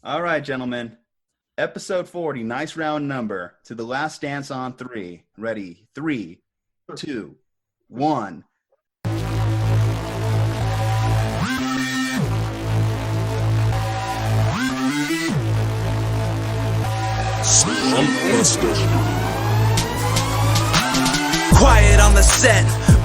All right, gentlemen. Episode 40, nice round number. To the last dance on 3. Ready? 3, 2, 1. Slumpbuster. Quiet on the set.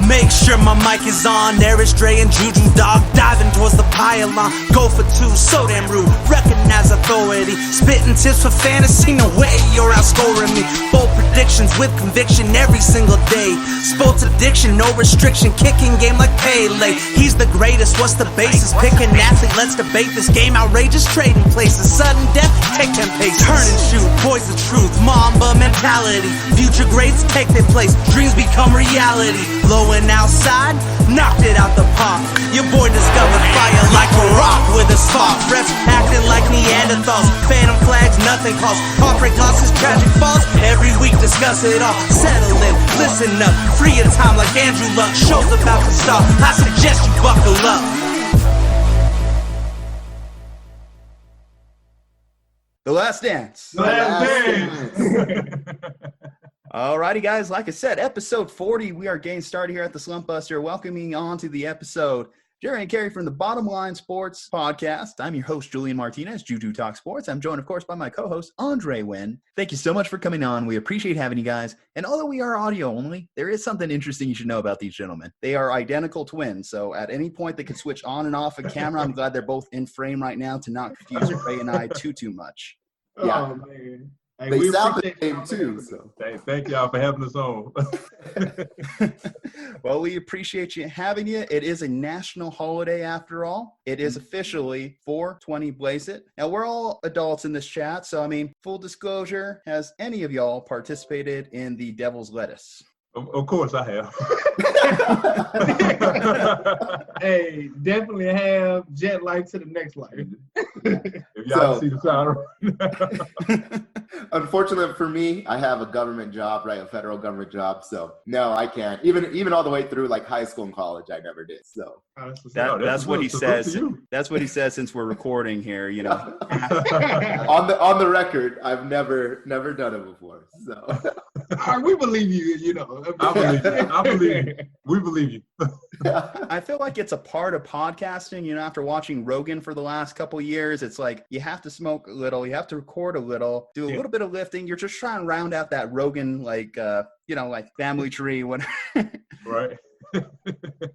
Make sure my mic is on. There is Dre and Juju, dog, diving towards the pylon. Go for 2, so damn rude. Recognize authority. Spitting tips for fantasy. No way you're outscoring me. Bold predictions with conviction every single day. Sports addiction, no restriction. Kicking game like Pele. He's the greatest. What's the basis? Pick an athlete. Let's debate this game. Outrageous trading places. Sudden death. Take 10 paces. Turn and shoot. Boys the truth. Mamba mentality. Future greats take their place. Dreams become reality. Low and outside, knocked it out the park. Your boy discovered fire like a rock with a spark. Refs acting like Neanderthals. Phantom flags, nothing calls. Heartbreak losses, tragic falls. Every week discuss it all. Settle in, listen up. Free your time like Andrew Luck. Show's about to start. I suggest you buckle up. The Last Dance. Alrighty, guys. Like I said, episode 40, we are getting started here at the Slumpbuster. Welcoming on to the episode, Jerry and Cary from the Bottom Line Sports Podcast. I'm your host, Julian Martinez, Juju Talk Sports. I'm joined, of course, by my co-host, Andre Wynn. Thank you so much for coming on. We appreciate having you guys. And although we are audio only, there is something interesting you should know about these gentlemen. They are identical twins, so at any point they can switch on and off a camera. I'm glad they're both in frame right now to not confuse Ray and I too much. Yeah. Oh, man. Hey, they sound the same too. So. Hey, thank y'all for having us on. Well, we appreciate you having you. It is a national holiday after all. It is officially 4/20 Blaze It. Now, we're all adults in this chat, so I mean, full disclosure, has any of y'all participated in the Devil's Lettuce? Of course I have. Hey, definitely have jet life to the next life. If y'all see the sound. Unfortunately for me, I have a government job, right? A federal government job. So no, I can't. Even all the way through like high school and college, I never did. So that's what he says. That's what he says since we're recording here, you know. on the record, I've never done it before. So all right, we believe you, you know. I believe you. We believe you. I feel like it's a part of podcasting, you know, after watching Rogan for the last couple of years, it's like you have to smoke a little, you have to record a little, do a little bit of lifting. You're just trying to round out that Rogan, like, you know, like family tree, whatever. Right.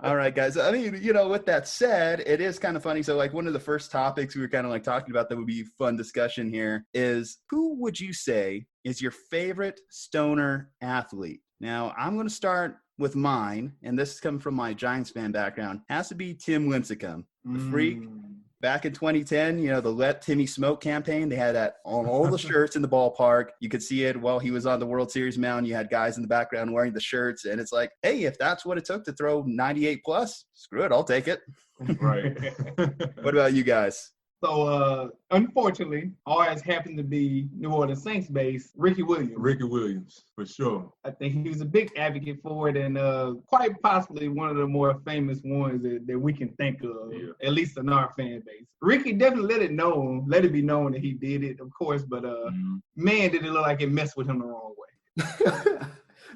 All right, guys. I mean, you know, with that said, it is kind of funny. So, like, one of the first topics we were kind of like talking about that would be fun discussion here is who would you say is your favorite stoner athlete? Now, I'm going to start with mine, and this is coming from my Giants fan background. Has to be Tim Lincecum, the freak. Back in 2010, you know, the Let Timmy Smoke campaign, they had that on all the shirts in the ballpark. You could see it while he was on the World Series mound. You had guys in the background wearing the shirts, and it's like, hey, if that's what it took to throw 98 plus, screw it, I'll take it. Right. What about you guys? So, unfortunately, always happened to be New Orleans Saints base, Ricky Williams. Ricky Williams, for sure. I think he was a big advocate for it and quite possibly one of the more famous ones that we can think of, at least in our fan base. Ricky definitely let it be known that he did it, of course, but man, did it look like it messed with him the wrong way.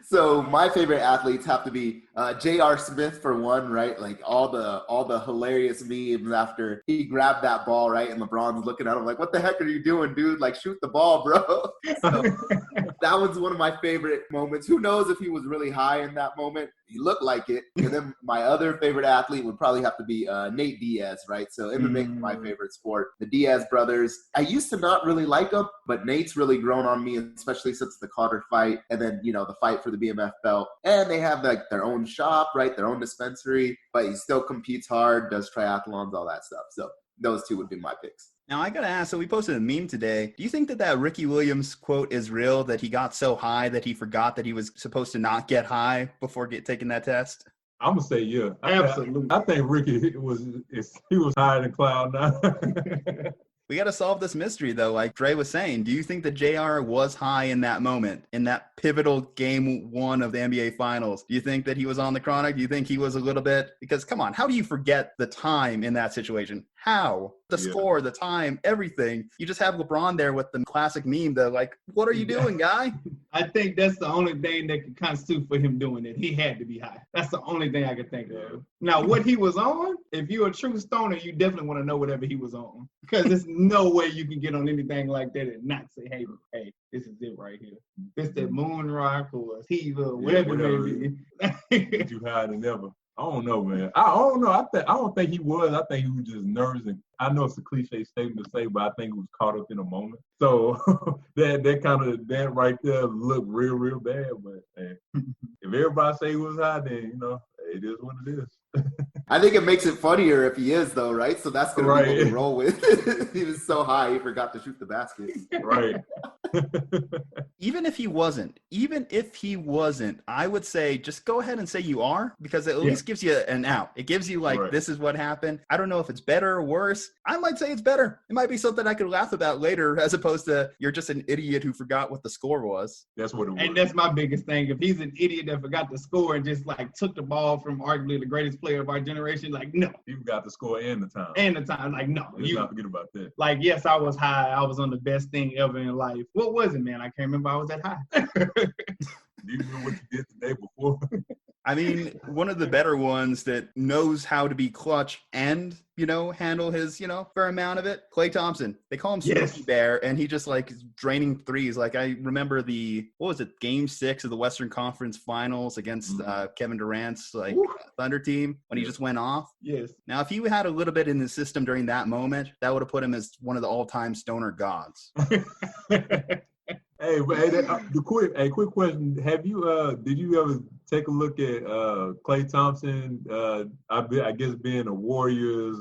So my favorite athletes have to be J.R. Smith for one, right? Like all the hilarious memes after he grabbed that ball, right? And LeBron's looking at him like, what the heck are you doing, dude? Like, shoot the ball, bro. So that was one of my favorite moments. Who knows if he was really high in that moment? He looked like it. And then my other favorite athlete would probably have to be Nate Diaz, right? So MMA is my favorite sport. The Diaz brothers, I used to not really like them, but Nate's really grown on me, especially since the Carter fight and then, you know, the fight for the BMF belt. And they have like their own shop, right? Their own dispensary, but he still competes hard, does triathlons, all that stuff. So those two would be my picks. Now, I got to ask, so we posted a meme today. Do you think that Ricky Williams quote is real, that he got so high that he forgot that he was supposed to not get high before taking that test? I'm going to say, yeah. Absolutely. I think Ricky was higher than Cloud now. We got to solve this mystery, though. Like Dre was saying, do you think that JR was high in that moment, in that pivotal game 1 of the NBA Finals? Do you think that he was on the chronic? Do you think he was a little bit? Because, come on, how do you forget the time in that situation? How? The score, the time, everything. You just have LeBron there with the classic meme that, like, what are you doing, guy? I think that's the only thing that could constitute for him doing it. He had to be high. That's the only thing I could think of. Now, what he was on, if you're a true stoner, you definitely want to know whatever he was on. Because there's no way you can get on anything like that and not say, hey, this is it right here. This that moon rock or Tiva or whatever it may be. You higher than ever. I don't know, man. I don't know. I don't think he was. I think he was just nervous. And I know it's a cliche statement to say, but I think he was caught up in a moment. So that right there looked real, real bad. But man, if everybody say he was high, then it is what it is. I think it makes it funnier if he is, though, right? So that's gonna be what we roll with. He was so high, he forgot to shoot the basket. Right. Even if he wasn't, I would say just go ahead and say you are, because it at least gives you an out. It gives you this is what happened. I don't know if it's better or worse. I might say it's better. It might be something I could laugh about later, as opposed to you're just an idiot who forgot what the score was. That's what it was. And that's my biggest thing. If he's an idiot that forgot the score and just took the ball from arguably the greatest player of our generation, no. You got the score and the time. No. Let's not forget about that. Yes, I was high. I was on the best thing ever in life. What was it, man? I can't remember I was that high. Do you remember what you did the day before? I mean, one of the better ones that knows how to be clutch and, handle his, fair amount of it. Klay Thompson. They call him Smokey Bear, and he just is draining threes. I remember Game 6 of the Western Conference Finals against Kevin Durant's Thunder team when he just went off. Yes. Now, if he had a little bit in the system during that moment, that would have put him as one of the all-time stoner gods. Hey, quick question. Have you did you ever take a look at Klay Thompson? I guess being a Warriors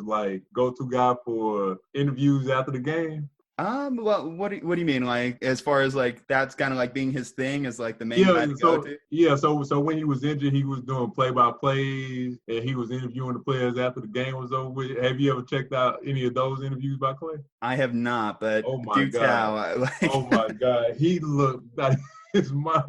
go-to guy for interviews after the game. Well, what do you mean? As far as that's kind of being his thing as the main guy to go to? Yeah. So when he was injured, he was doing play-by-plays, and he was interviewing the players after the game was over. Have you ever checked out any of those interviews by Klay? I have not, but oh my do God. tell. Oh my God, he looked like his mind.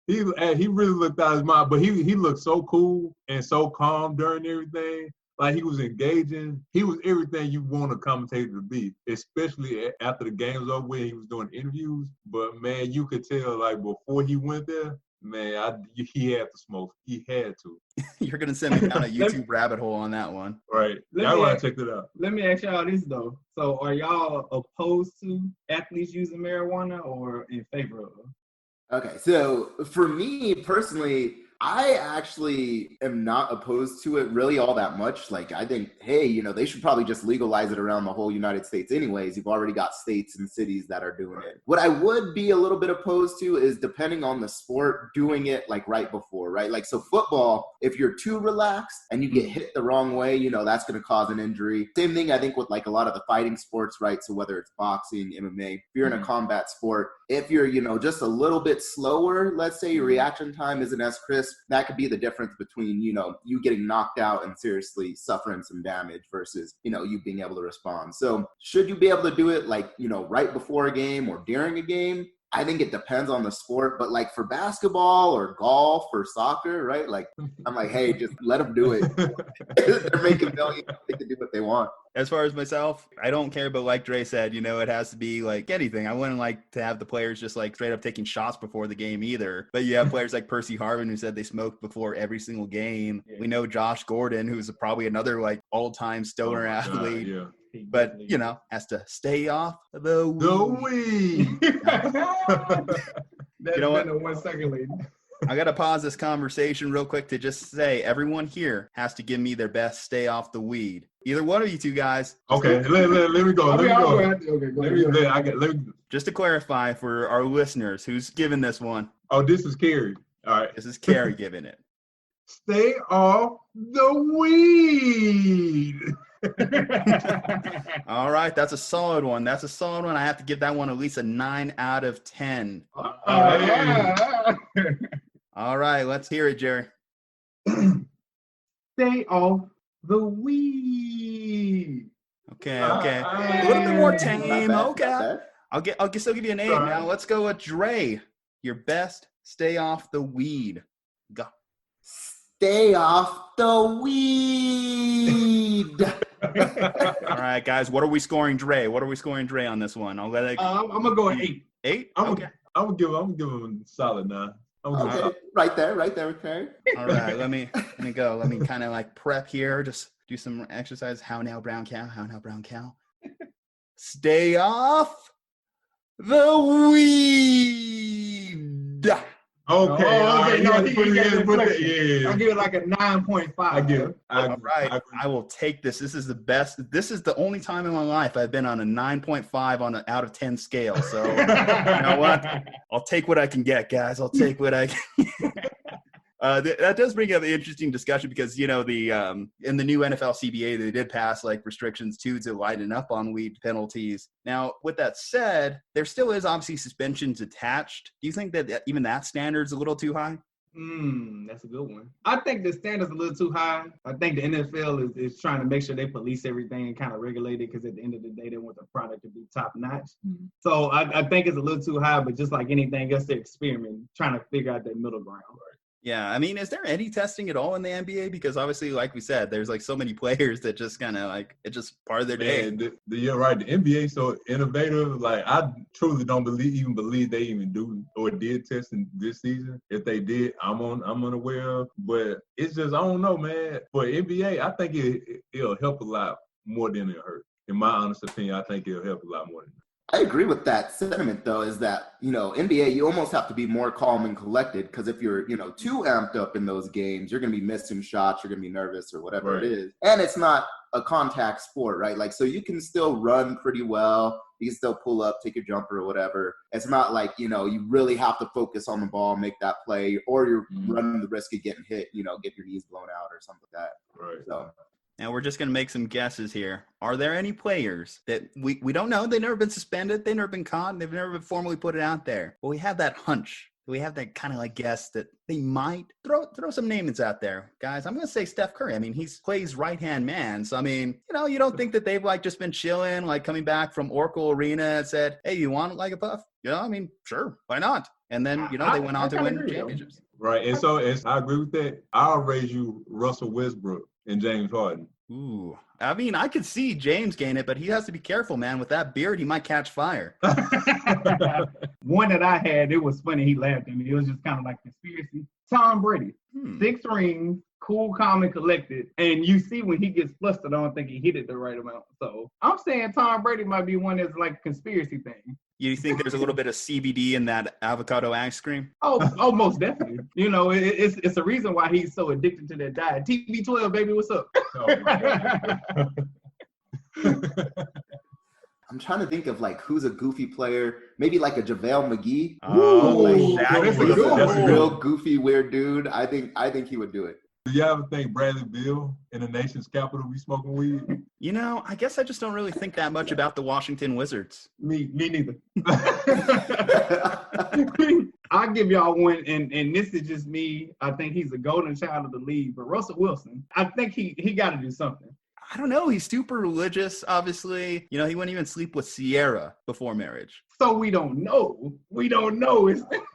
He really looked out his mind, but he looked so cool and so calm during everything. He was engaging. He was everything you want a commentator to be, especially after the game was over when he was doing interviews. But, man, you could tell, before he went there, man, he had to smoke. He had to. You're going to send me down a YouTube rabbit hole on that one. Right. Y'all want to check it out. Let me ask y'all this, though. So are y'all opposed to athletes using marijuana or in favor of? Okay, so for me personally, I actually am not opposed to it really all that much. I think, hey, they should probably just legalize it around the whole United States anyways. You've already got states and cities that are doing it. What I would be a little bit opposed to is, depending on the sport, doing it right before, right? So football, if you're too relaxed and you get hit the wrong way, that's going to cause an injury. Same thing, I think, with a lot of the fighting sports, right? So whether it's boxing, MMA, if you're in a combat sport, if you're, just a little bit slower, let's say your reaction time isn't as crisp, that could be the difference between, you getting knocked out and seriously suffering some damage versus, you being able to respond. So should you be able to do it right before a game or during a game? I think it depends on the sport, but for basketball or golf or soccer, right? I'm hey, just let them do it. They're making millions. They can do what they want. As far as myself, I don't care, but like Dre said, it has to be anything. I wouldn't like to have the players just straight up taking shots before the game either. But you have players like Percy Harvin who said they smoked before every single game. Yeah. We know Josh Gordon, who's probably another all-time stoner athlete. God, yeah. But, has to stay off the weed. You know what? 1 second, lady. I got to pause this conversation real quick to just say everyone here has to give me their best stay off the weed. Either one of you two guys. Okay, let me go. Just to clarify for our listeners, who's giving this one? Oh, this is Cary. All right. This is Cary giving it. Stay off the weed. All right, that's a solid one. I have to give that one at least a 9 out of 10. All right, let's hear it, Jerry. Stay off the weed. Okay. A little bit more tame. Okay. I'll still give you an 8 now. Let's go with Dre. Your best stay off the weed. Go. Stay off the weed. All right, guys. What are we scoring, Dre? What are we scoring, Dre, on this one? I'll let it. I'm gonna go at 8. 8? I'm Okay. gonna give him a solid 9. Okay, right there with Cary. All right. Let me go. Let me kind of like prep here. Just do some exercise. How now, brown cow? How now, brown cow? Stay off the weed. Okay. Okay. No, I'll give it like a 9.5. I give it. All right. I will take this. This is the best. This is the only time in my life I've been on a 9.5 on an out of 10 scale. So you know what? I'll take what I can get, guys. I'll take what I can. That does bring up an interesting discussion because, you know, in the new NFL CBA, they did pass like restrictions to lighten up on weed penalties. Now, with that said, there still is obviously suspensions attached. Do you think that even that standard's a little too high? That's a good one. I think the standard's a little too high. I think the NFL is trying to make sure they police everything and kind of regulate it because at the end of the day, they want the product to be top notch. Mm-hmm. So I think it's a little too high, but just like anything else, they're experimenting, trying to figure out that middle ground. Right? Yeah, I mean, is there any testing at all in the NBA? Because obviously, like we said, there's like so many players that just kind of like it's just part of their day. You're right. The NBA so innovative. Like I truly don't believe they even do or did testing this season. If they did, I'm unaware. But it's just I don't know, man. For NBA, I think it'll help a lot more than it'll hurt. In my honest opinion, I think it'll help a lot more than it. I agree with that sentiment, though, is that, you know, NBA, you almost have to be more calm and collected because if you're, you know, too amped up in those games, you're going to be missing shots, you're going to be nervous or whatever it is. And it's not a contact sport, right? Like, so you can still run pretty well. You can still pull up, take your jumper or whatever. It's not like, you know, you really have to focus on the ball, make that play, or you're running the risk of getting hit, you know, get your knees blown out or something like that. Right. So. Now we're just going to make some guesses here. Are there any players that we don't know? They've never been suspended. They've never been caught. They've never been formally put it out there. But we have that hunch. We have that kind of like guess that they might throw some names out there. Guys, I'm going to say Steph Curry. I mean, he plays right-hand man. So, I mean, you know, you don't think that they've like just been chilling, like coming back from Oracle Arena and said, hey, you want like a puff? You know, I mean, sure. Why not? And then, you know, they went on to win championships. Right. And so I agree with that. I'll raise you Russell Westbrook and James Harden. Ooh, I mean, I could see James gain it, but he has to be careful, man. With that beard, he might catch fire. One that I had, it was funny. He laughed at me. It was just kind of like conspiracy. Tom Brady, 6 rings, cool, calm, and collected. And you see when he gets flustered, I don't think he hit it the right amount. So I'm saying Tom Brady might be one that's like a conspiracy thing. You think there's a little bit of CBD in that avocado ice cream? Oh, most definitely. You know, it's a reason why he's so addicted to that diet. TB12, baby, what's up? Oh, my God. I'm trying to think of like who's a goofy player. Maybe like a JaVale McGee. Oh, like, that's a real goofy, weird dude. I think he would do it. Do you ever think Bradley Beal in the nation's capital be smoking weed? You know, I guess I just don't really think that much about the Washington Wizards. Me neither. I'll give y'all one, and this is just me. I think he's a golden child of the league, but Russell Wilson, I think he got to do something. I don't know. He's super religious, obviously. You know, he wouldn't even sleep with Sierra before marriage. So we don't know. We don't know.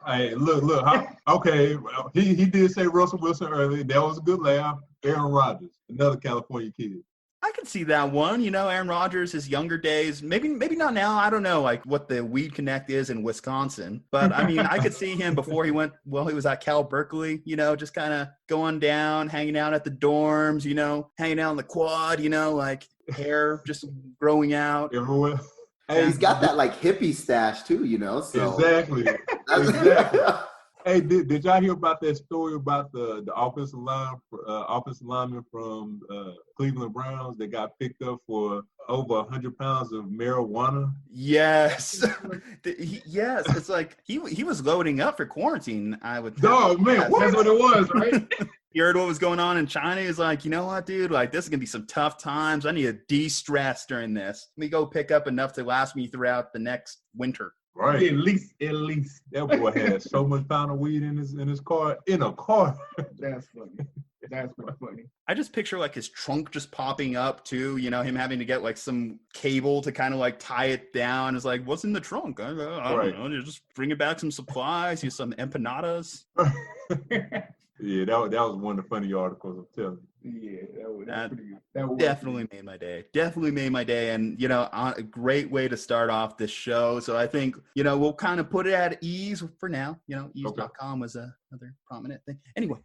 Hey, look. Okay, he did say Russell Wilson earlier. That was a good laugh. Aaron Rodgers, another California kid. I could see that one. You know, Aaron Rodgers, his younger days. Maybe not now. I don't know, like what the Weed Connect is in Wisconsin. But, I mean, I could see him before he was at Cal Berkeley, you know, just kind of going down, hanging out at the dorms, you know, hanging out on the quad, you know, like hair just growing out. Everywhere. Hey, he's got that like hippie stash too, you know. So exactly. Hey, did y'all hear about that story about the offensive lineman from Cleveland Browns that got picked up for over 100 pounds of marijuana? Yes. Yes. It's like he was loading up for quarantine, I would think. Oh, man. That's what it was, right? You heard what was going on in China? He's like, you know what, dude? Like, this is going to be some tough times. I need to de-stress during this. Let me go pick up enough to last me throughout the next winter. Right. At least. That boy had so much pound of weed in his car. In a car. That's funny. That's pretty funny. I just picture like his trunk just popping up too, you know, him having to get like some cable to kind of like tie it down. It's like, what's in the trunk? I don't know. You just bring it back some supplies, use some empanadas. Yeah, that was one of the funny articles, I'm telling you. Yeah, that was pretty good. That was Definitely made my day. Definitely made my day. And, a great way to start off this show. So I think, we'll kind of put it at ease for now. Ease.com was another prominent thing. Anyway,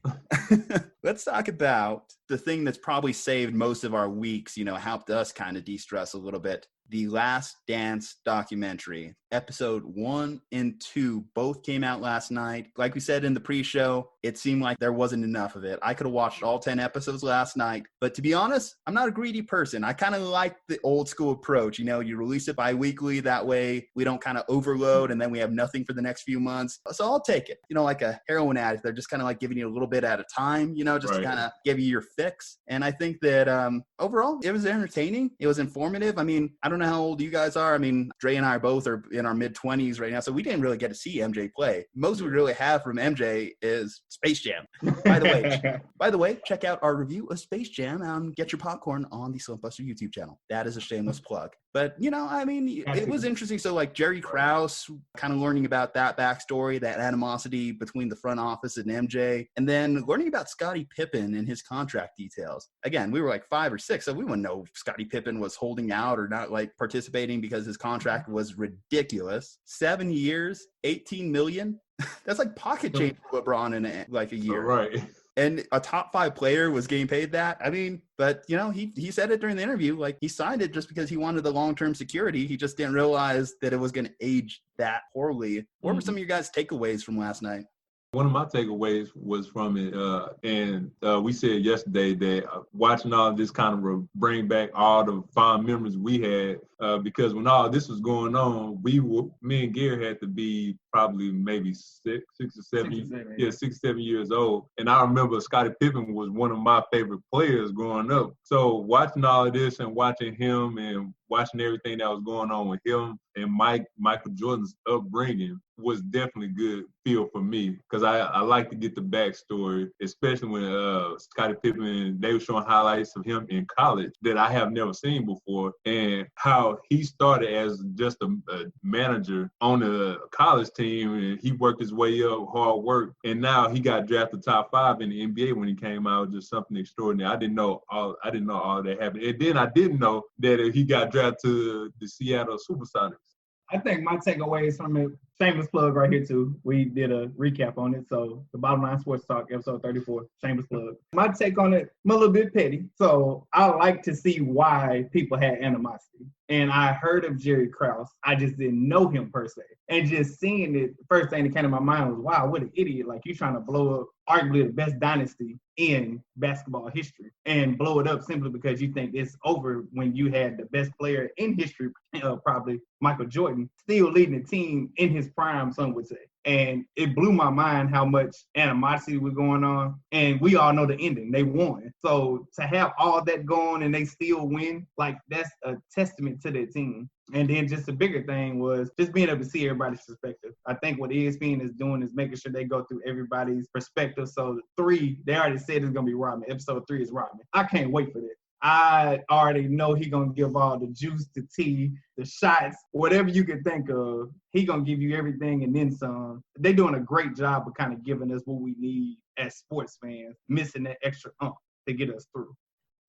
let's talk about the thing that's probably saved most of our weeks, helped us kind of de-stress a little bit. The Last Dance documentary, episode 1 and 2, both came out last night. Like we said in the pre-show, it seemed like there wasn't enough of it. I could have watched all 10 episodes last night, but to be honest, I'm not a greedy person. I kind of like the old school approach. You release it bi-weekly. That way we don't kind of overload and then we have nothing for the next few months. So I'll take it. Like a heroin addict, they're just kind of like giving you a little bit at a time, just to kind of give you your fix. And I think that overall, it was entertaining. It was informative. I mean, I don't know how old you guys are. I mean, Dre and I both are in our mid-20s right now, so we didn't really get to see MJ play. Most we really have from MJ is Space Jam. By the way, check out our review of Space Jam and get your popcorn on the Slumpbuster YouTube channel. That is a shameless plug. But, it was interesting. So, like, Jerry Krause, kind of learning about that backstory, that animosity between the front office and MJ, and then learning about Scottie Pippen and his contract details. Again, we were like 5 or 6, so we wouldn't know if Scottie Pippen was holding out or not, like, participating because his contract was ridiculous. 7 years, $18 million. That's like pocket change for LeBron in like a year. Right. And a top 5 player was getting paid that. I mean, but, he said it during the interview, like he signed it just because he wanted the long-term security. He just didn't realize that it was going to age that poorly. What were some of your guys' takeaways from last night? One of my takeaways was from it, and we said yesterday that watching all this kind of bring back all the fond memories we had, because when all this was going on, me and Gary had to be probably maybe 6 or 7 years old. And I remember Scottie Pippen was one of my favorite players growing up. So watching all of this and watching him and watching everything that was going on with him and Michael Jordan's upbringing was definitely good feel for me, because I like to get the backstory, especially when Scottie Pippen, they were showing highlights of him in college that I have never seen before, and how he started as just a manager on a college team, and he worked his way up, hard work, and now he got drafted top 5 in the NBA when he came out. Just something extraordinary. I didn't know all that happened, and then I didn't know that he got drafted to the Seattle Supersonics. I think my takeaways from it, shameless plug right here too. We did a recap on it. So the Bottom Line Sports Talk, episode 34, shameless plug. My take on it, I'm a little bit petty. So I like to see why people had animosity. And I heard of Jerry Krause. I just didn't know him per se. And just seeing it, the first thing that came to my mind was, wow, what an idiot. Like, you're trying to blow up arguably the best dynasty in basketball history and blow it up simply because you think it's over when you had the best player in history, probably Michael Jordan, still leading the team in his prime, some would say. And it blew my mind how much animosity was going on. And we all know the ending. They won. So to have all that going and they still win, like, that's a testament to their team. And then just the bigger thing was just being able to see everybody's perspective. I think what ESPN is doing is making sure they go through everybody's perspective. So 3, they already said it's going to be Rodman. Episode 3 is Rodman. I can't wait for that. I already know he going to give all the juice, the tea, the shots, whatever you can think of. He going to give you everything and then some. They're doing a great job of kind of giving us what we need as sports fans, missing that extra to get us through.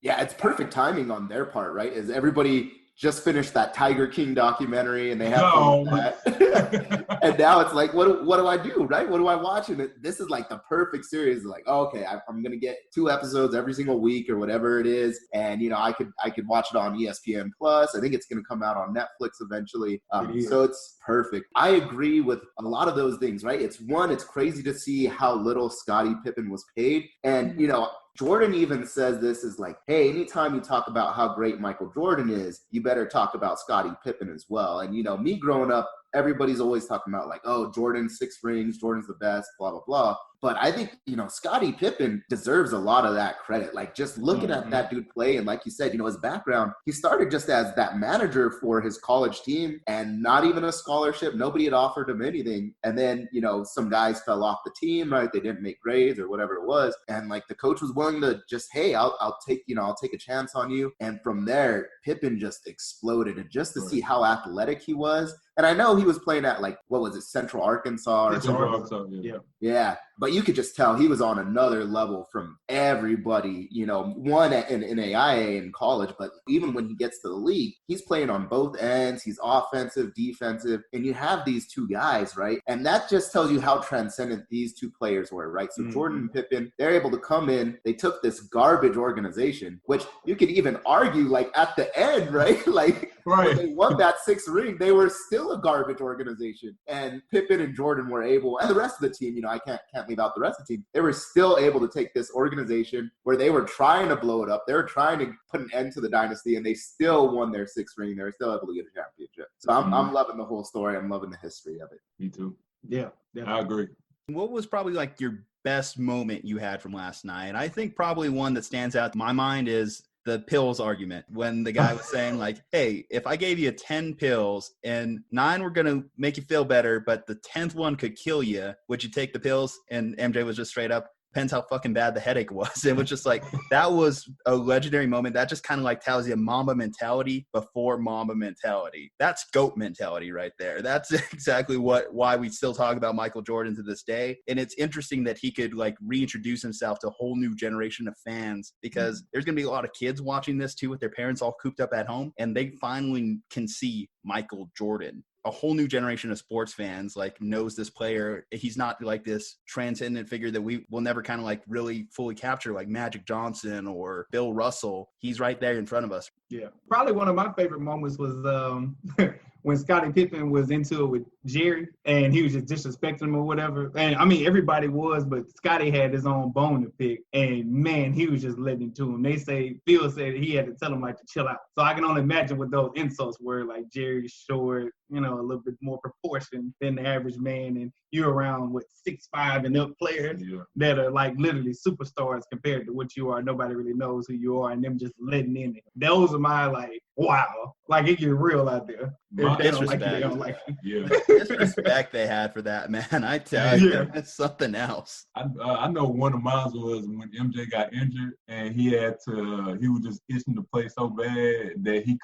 Yeah, it's perfect timing on their part, right? Is everybody just finished that Tiger King documentary and they have fun with that. And now it's like, what do I do, right? What do I watch? And this is like the perfect series. Like, oh, okay, I'm going to get 2 episodes every single week or whatever it is. And, I could watch it on ESPN Plus. I think it's going to come out on Netflix eventually. So it's perfect. I agree with a lot of those things, right? It's crazy to see how little Scottie Pippen was paid. And, Jordan even says this is like, hey, anytime you talk about how great Michael Jordan is, you better talk about Scottie Pippen as well. And, me growing up, everybody's always talking about like, oh, Jordan 6 rings, Jordan's the best, blah, blah, blah. But I think, Scottie Pippen deserves a lot of that credit. Like, just looking at that dude play, and like you said, his background, he started just as that manager for his college team and not even a scholarship. Nobody had offered him anything. And then, some guys fell off the team, right? They didn't make grades or whatever it was. And like the coach was willing to just, hey, I'll take a chance on you. And from there, Pippen just exploded. And just to see how athletic he was. And I know he was playing at like, what was it, Central Arkansas or something? Arkansas, yeah. Yeah. But you could just tell he was on another level from everybody, you know, one in AIA in college, but even when he gets to the league, he's playing on both ends. He's offensive, defensive, and you have these two guys, right? And that just tells you how transcendent these two players were, right? So Jordan and Pippen, they're able to come in. They took this garbage organization, which you could even argue, like, at the end, right? Like, when they won that 6th ring, they were still a garbage organization. And Pippen and Jordan were able, and the rest of the team, you know, I can't leave out the rest of the team. They were still able to take this organization where they were trying to blow it up. They were trying to put an end to the dynasty, and they still won their 6th ring. They were still able to get a championship. So I'm loving the whole story. I'm loving the history of it. Me too. Yeah, I agree. What was probably like your best moment you had from last night? I think probably one that stands out to my mind is the pills argument, when the guy was saying, like, hey, if I gave you 10 pills and 9 were going to make you feel better, but the 10th one could kill you, would you take the pills? And MJ was just straight up, depends how fucking bad the headache was. It was just like, that was a legendary moment. That just kind of like tells you Mamba mentality before Mamba mentality. That's GOAT mentality right there. That's exactly why we still talk about Michael Jordan to this day. And it's interesting that he could like reintroduce himself to a whole new generation of fans, because there's going to be a lot of kids watching this too with their parents all cooped up at home, and they finally can see Michael Jordan. A whole new generation of sports fans like knows this player. He's not like this transcendent figure that we will never kind of like really fully capture, like Magic Johnson or Bill Russell. He's right there in front of us. Yeah. Probably one of my favorite moments was when Scottie Pippen was into it with Jerry, and he was just disrespecting him or whatever. And I mean, everybody was, but Scottie had his own bone to pick, and man, he was just letting it to him. They say, Phil said he had to tell him like to chill out. So I can only imagine what those insults were, like Jerry's short, you know, a little bit more proportion than the average man, and you're around with 6'5" and up players that are like literally superstars compared to what you are. Nobody really knows who you are, and them just letting in it. Those are my like, wow, like it get real out there. Disrespect they had for that, man. I tell you, it's something else. I know one of mine was when MJ got injured and he was just itching to play so bad that he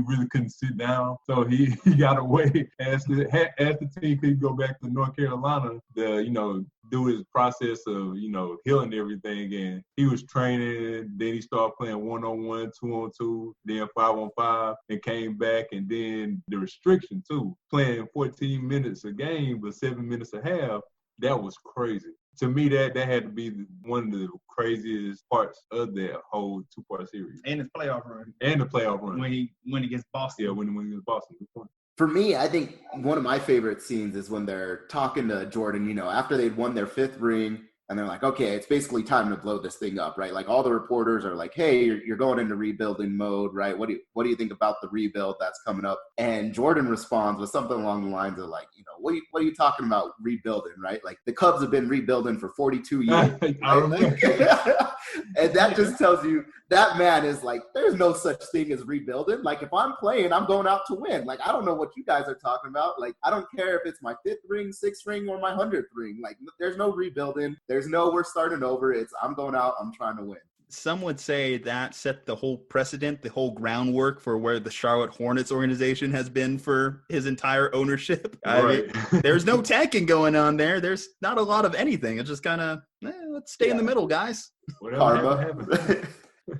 really couldn't sit down. So he got away, asked the team could go back to North Carolina to, you know, do his process of, you know, healing everything. And he was training, then he started playing 1-on-1, 2-on-2, then 5-on-5, and came back. And then the restriction too, playing 14 minutes a game, but 7 minutes a half, that was crazy. To me, that had to be one of the craziest parts of that whole 2-part series. And his playoff run. And the playoff run. When he gets Boston. Yeah, when he gets Boston. Good point. For me, I think one of my favorite scenes is when they're talking to Jordan, you know, after they'd won their 5th ring, and they're like, okay, it's basically time to blow this thing up, right? Like all the reporters are like, hey, you're going into rebuilding mode, right? What do you think about the rebuild that's coming up? And Jordan responds with something along the lines of like, you know, what are you talking about rebuilding, right? Like the Cubs have been rebuilding for 42 years. And that just tells you that man is like, there's no such thing as rebuilding. Like if I'm playing, I'm going out to win. Like I don't know what you guys are talking about. Like I don't care if it's my 5th ring, 6th ring, or my 100th ring. Like there's no rebuilding. There's no we're starting over. It's I'm going out. I'm trying to win. Some would say that set the whole precedent, the whole groundwork for where the Charlotte Hornets organization has been for his entire ownership. Right. I mean, there's no tanking going on there. There's not a lot of anything. It's just kind of, let's stay in the middle, guys. Whatever.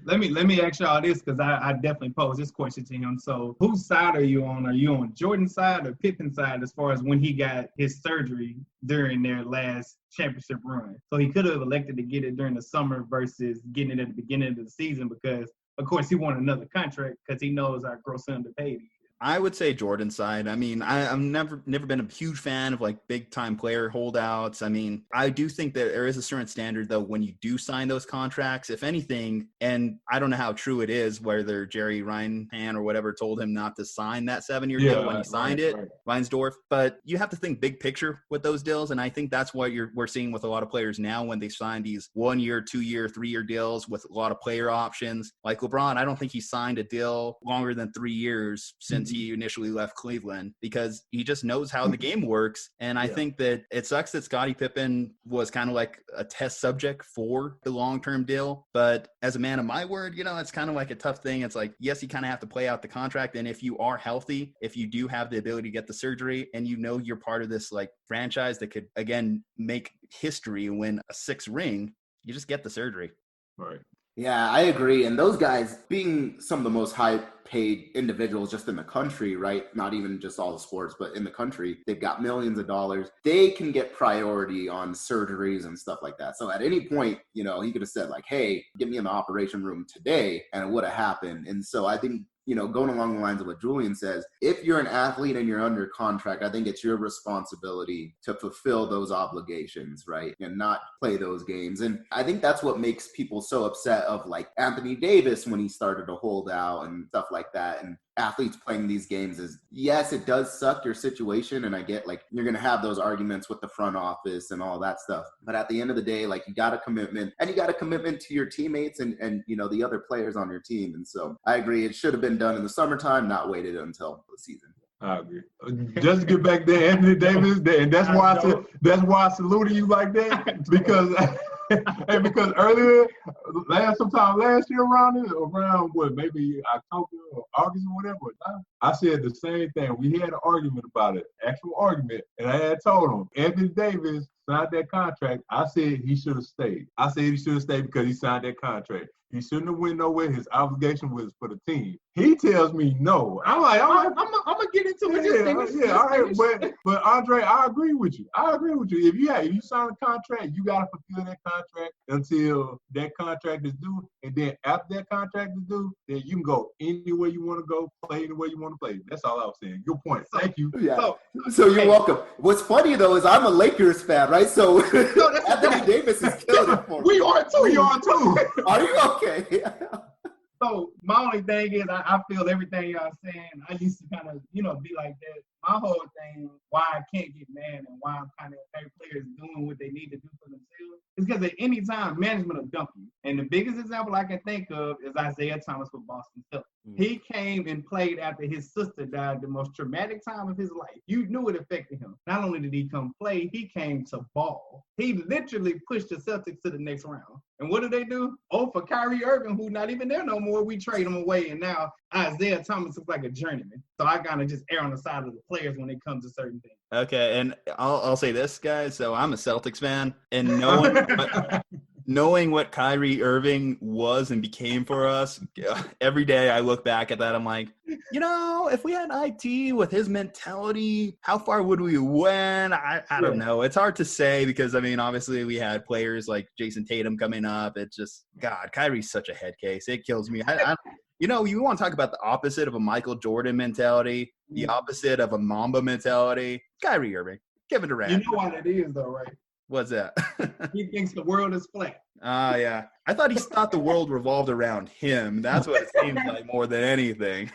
Let me ask y'all this, because I definitely posed this question to him. So whose side are you on? Are you on Jordan's side or Pippen's side as far as when he got his surgery during their last championship run? So he could have elected to get it during the summer versus getting it at the beginning of the season because, of course, he wanted another contract because he knows how grossly underpaid he is. I would say Jordan's side. I mean, I've never been a huge fan of like big time player holdouts. I mean, I do think that there is a certain standard though when you do sign those contracts, if anything, and I don't know how true it is, whether Jerry Reinhand or whatever told him not to sign that 7-year deal when he signed it, Reinsdorf. But you have to think big picture with those deals, and I think that's what we're seeing with a lot of players now when they sign these 1-year, 2-year, 3-year deals with a lot of player options. Like LeBron, I don't think he signed a deal longer than 3 years since since he initially left Cleveland, because he just knows how the game works. And I think that it sucks that Scottie Pippen was kind of like a test subject for the long-term deal. But as a man of my word, it's kind of like a tough thing. It's like, yes, you kind of have to play out the contract. And if you are healthy, if you do have the ability to get the surgery and you're part of this like franchise that could, again, make history and win a 6th ring, you just get the surgery. Right. Yeah, I agree. And those guys, being some of the most high-paid individuals just in the country, right? Not even just all the sports, but in the country, they've got millions of dollars. They can get priority on surgeries and stuff like that. So at any point, he could have said like, hey, get me in the operation room today, and it would have happened. And so I think, going along the lines of what Julian says, if you're an athlete and you're under contract, I think it's your responsibility to fulfill those obligations, right? And not play those games. And I think that's what makes people so upset of like Anthony Davis when he started to hold out and stuff like that. And athletes playing these games is, yes, it does suck your situation. And I get like, you're going to have those arguments with the front office and all that stuff. But at the end of the day, like you got a commitment, and you got a commitment to your teammates and the other players on your team. And so I agree. It should have been done in the summertime, not waited until the season. I agree. Just to get back to Anthony Davis, and that's why I saluted you like that, because because earlier, sometime last year around maybe October or August or whatever, I said the same thing. We had an argument about it, actual argument, and I had told him Anthony Davis signed that contract. I said he should have stayed. Because he signed that contract. He shouldn't have went nowhere. His obligation was for the team. He tells me no. I'm gonna get into it. All right, but Andre, I agree with you. If you sign a contract, you gotta fulfill that contract until that contract is due, and then after that contract is due, then you can go anywhere you want to go, play anywhere you want to play. That's all I was saying. Good point. Thank you. Yeah. So you're welcome. What's funny though is I'm a Lakers fan, right? So Anthony Davis is killing it for me. We are too. Are you okay? So my only thing is I feel everything y'all saying. I used to kind of, be like that. My whole thing, why I can't get mad and why I'm kind of players doing what they need to do for themselves, is because at any time, management will dump you. And the biggest example I can think of is Isaiah Thomas with Boston Celtics. He came and played after his sister died, the most traumatic time of his life. You knew it affected him. Not only did he come play, he came to ball. He literally pushed the Celtics to the next round. And what do they do? Oh, for Kyrie Irving, who's not even there no more, we trade him away. And now Isaiah Thomas is like a journeyman. So I kind of just err on the side of the players when it comes to certain things. Okay, and I'll say this, guys. So I'm a Celtics fan, and knowing what Kyrie Irving was and became for us, every day I look back at that, I'm like, if we had IT with his mentality, how far would we win? I don't know. It's hard to say because, obviously we had players like Jason Tatum coming up. It's just, God, Kyrie's such a head case. It kills me. You want to talk about the opposite of a Michael Jordan mentality, the opposite of a Mamba mentality, Kyrie Irving. Kevin Durant. You know what it is, though, right? What's that? He thinks the world is flat. Yeah. I thought he thought the world revolved around him. That's what it seems like more than anything.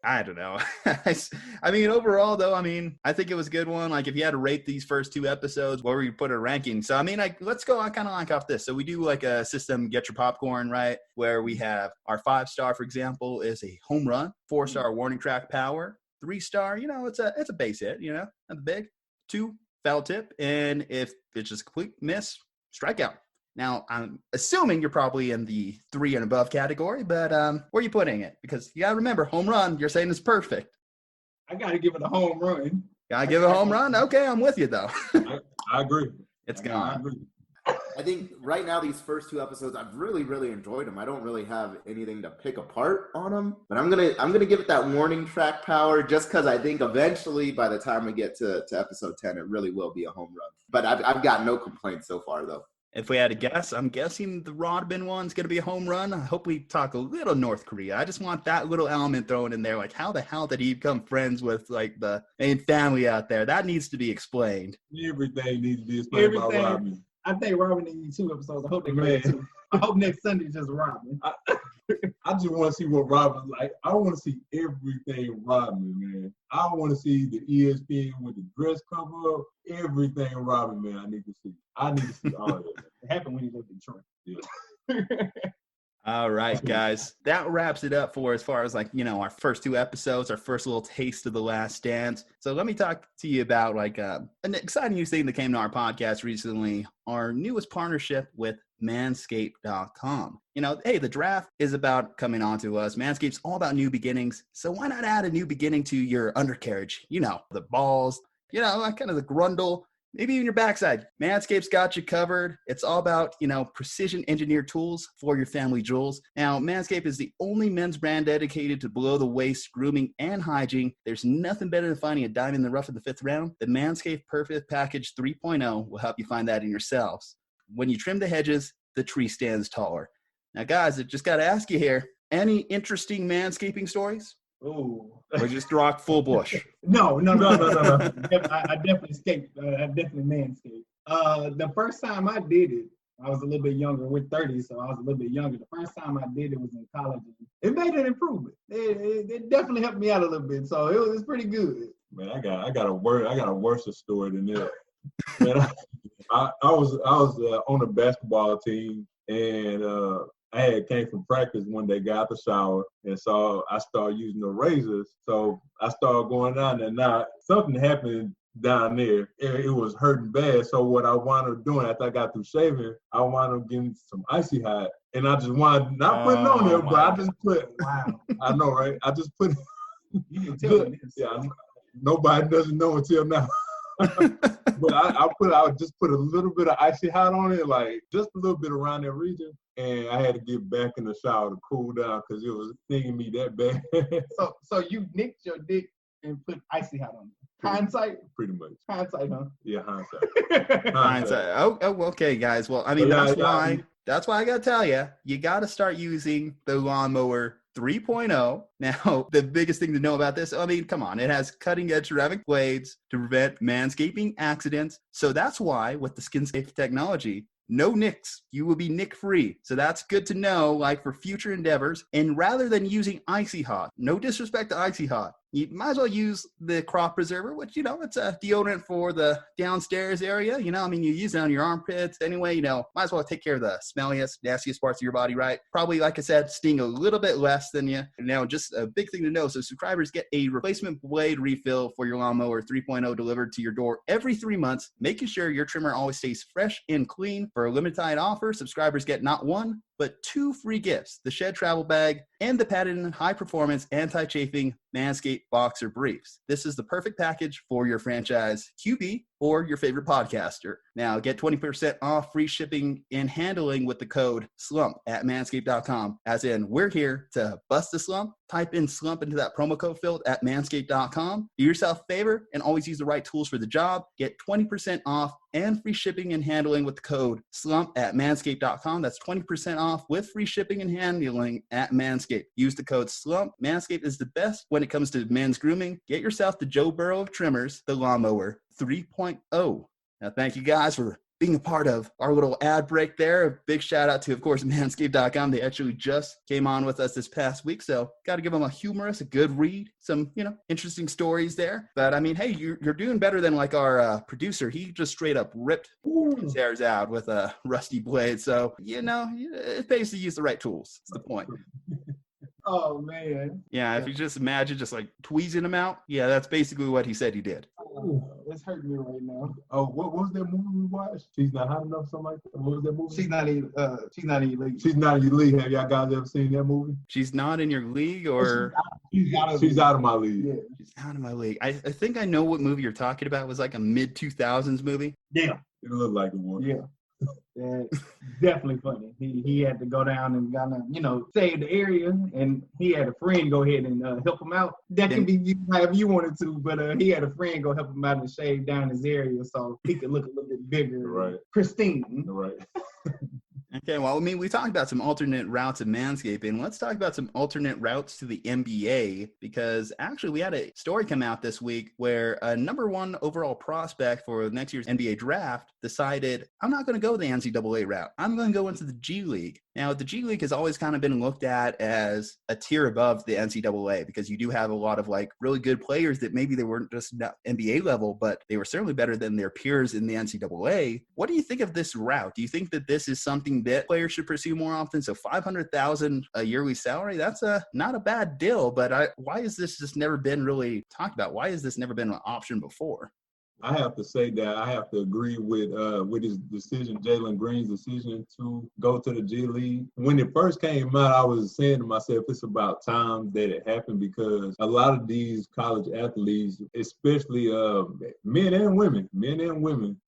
I don't know. Overall, though, I think it was a good one. Like, if you had to rate these first 2 episodes, where would you put a ranking? So, let's go kind of like off this. So we do like a system, get your popcorn, right? Where we have our 5-star, for example, is a home run, 4-star warning track power, 3-star, it's a base hit, nothing big. 2, foul tip, and if it's just a complete miss, strikeout. Now, I'm assuming you're probably in the 3 and above category, but where are you putting it? Because you got to remember, home run, you're saying is perfect. I got to give it a home run. Got to give it a home run? Okay, I'm with you, though. I agree. It's gone. I agree. I think right now these first 2 episodes, I've really, really enjoyed them. I don't really have anything to pick apart on them, but I'm gonna give it that warning track power just because I think eventually by the time we get to episode 10, it really will be a home run. But I've got no complaints so far though. If we had to guess, I'm guessing the Rodman one's going to be a home run. I hope we talk a little North Korea. I just want that little element thrown in there. Like, how the hell did he become friends with, like, the main family out there? That needs to be explained. Everything needs to be explained about Rodman. I think Robin needs 2 episodes. I hope they play 2. I hope next Sunday just Robin. I just want to see what Robin's like. I want to see everything Robin, man. I want to see the ESPN with the dress cover up. Everything Robin, man, I need to see. I need to see all of it. It happened when he lived in Detroit. Yeah. All right, guys. That wraps it up for as far as like, our first 2 episodes, our first little taste of The Last Dance. So let me talk to you about like an exciting new thing that came to our podcast recently, our newest partnership with manscaped.com. Hey, the draft is about coming on to us. Manscaped's all about new beginnings. So why not add a new beginning to your undercarriage? The balls, like kind of the grundle. Maybe even your backside. Manscaped's got you covered. It's all about, precision engineered tools for your family jewels. Now, Manscaped is the only men's brand dedicated to below-the-waist grooming and hygiene. There's nothing better than finding a diamond in the rough of the 5th round. The Manscaped Perfect Package 3.0 will help you find that in yourselves. When you trim the hedges, the tree stands taller. Now, guys, I just got to ask you here, any interesting manscaping stories? Ooh. Or just rock full bush? No. I definitely escaped. I definitely manscaped. The first time I did it, I was a little bit younger. We're 30, so I was a little bit younger. The first time I did it was in college. It made an improvement. It definitely helped me out a little bit. So it was pretty good. Man, I got a worse story than that. Man, I was on a basketball team, and I had came from practice one day, got out the shower, and so I started using the razors. So I started going down there. Now, something happened down there. It was hurting bad. So what I wound up doing after I got through shaving, I wound up getting some icy hot. And I just wanted, not putting on there, but I just put, wow. I know, right? I just put, you can tell me this. Yeah, nobody doesn't know until now. But I just put a little bit of icy hot on it, like just a little bit around that region, and I had to get back in the shower to cool down because it was stinging me that bad. So you nicked your dick and put icy hot on it. Hindsight? Pretty much. Hindsight, huh? Yeah, hindsight. Hindsight. Oh, okay, guys. Well, I mean, that's why I got to tell you, you got to start using the lawnmower 3.0. Now, the biggest thing to know about this, I mean, come on, it has cutting-edge ceramic blades to prevent manscaping accidents. So that's why, with the skin-safe technology, no nicks. You will be nick-free. So that's good to know, like for future endeavors. And rather than using Icy Hot, no disrespect to Icy Hot, you might as well use the crop preserver, which, it's a deodorant for the downstairs area. I mean, you use it on your armpits anyway, might as well take care of the smelliest, nastiest parts of your body, right? Probably, like I said, sting a little bit less than you. Now, just a big thing to know. So subscribers get a replacement blade refill for your lawnmower 3.0 delivered to your door every 3 months, making sure your trimmer always stays fresh and clean. For a limited time offer, subscribers get not 1, but 2 free gifts, the Shed Travel Bag and the patented high-performance anti-chafing Manscaped Boxer Briefs. This is the perfect package for your franchise QB or your favorite podcaster. Now, get 20% off free shipping and handling with the code SLUMP at manscaped.com. As in, we're here to bust the slump. Type in SLUMP into that promo code field at manscaped.com. Do yourself a favor and always use the right tools for the job. Get 20% off and free shipping and handling with the code SLUMP at manscaped.com. That's 20% off with free shipping and handling at Manscaped. Use the code SLUMP. Manscaped is the best when it comes to men's grooming. Get yourself the Joe Burrow of trimmers, the Lawnmower 3.0. Now, thank you guys for being a part of our little ad break there. A big shout out to, of course, manscaped.com. They actually just came on with us this past week. So got to give them a good read, some, interesting stories there. But I mean, hey, you're doing better than like our producer. He just straight up ripped his hairs out with a rusty blade. So, it pays to use the right tools. That's the point. Oh, man. Yeah, if you just imagine just like tweezing him out. Yeah, that's basically what he said he did. It's hurting me right now. Oh, what was that movie we watched? She's Not Hot Enough, something like that? What was that movie? She's not in your league. She's not in your league. Have y'all guys ever seen that movie? She's not in your league, or she's out of my league. Yeah. She's out of my league. I think I know what movie you're talking about. It was like a mid-2000s movie. Yeah. It looked like it was. Yeah. Definitely funny. He had to go down and save the area, and he had a friend go ahead and help him out. That can be however you wanted to, but he had a friend go help him out and shave down his area so he could look a little bit bigger, right? Pristine, right? Okay, well, I mean, we talked about some alternate routes of manscaping. Let's talk about some alternate routes to the NBA, because actually we had a story come out this week where a number 1 overall prospect for next year's NBA draft decided, I'm not going to go the NCAA route. I'm going to go into the G League. Now, the G League has always kind of been looked at as a tier above the NCAA, because you do have a lot of like really good players that maybe they weren't just NBA level, but they were certainly better than their peers in the NCAA. What do you think of this route? Do you think that this is something something that players should pursue more often. So $500,000 a yearly salary, that's not a bad deal. But why has this just never been really talked about? Why has this never been an option before? I have to say that I have to agree with his decision, Jalen Green's decision to go to the G League. When it first came out, I was saying to myself, it's about time that it happened, because a lot of these college athletes, especially men and women,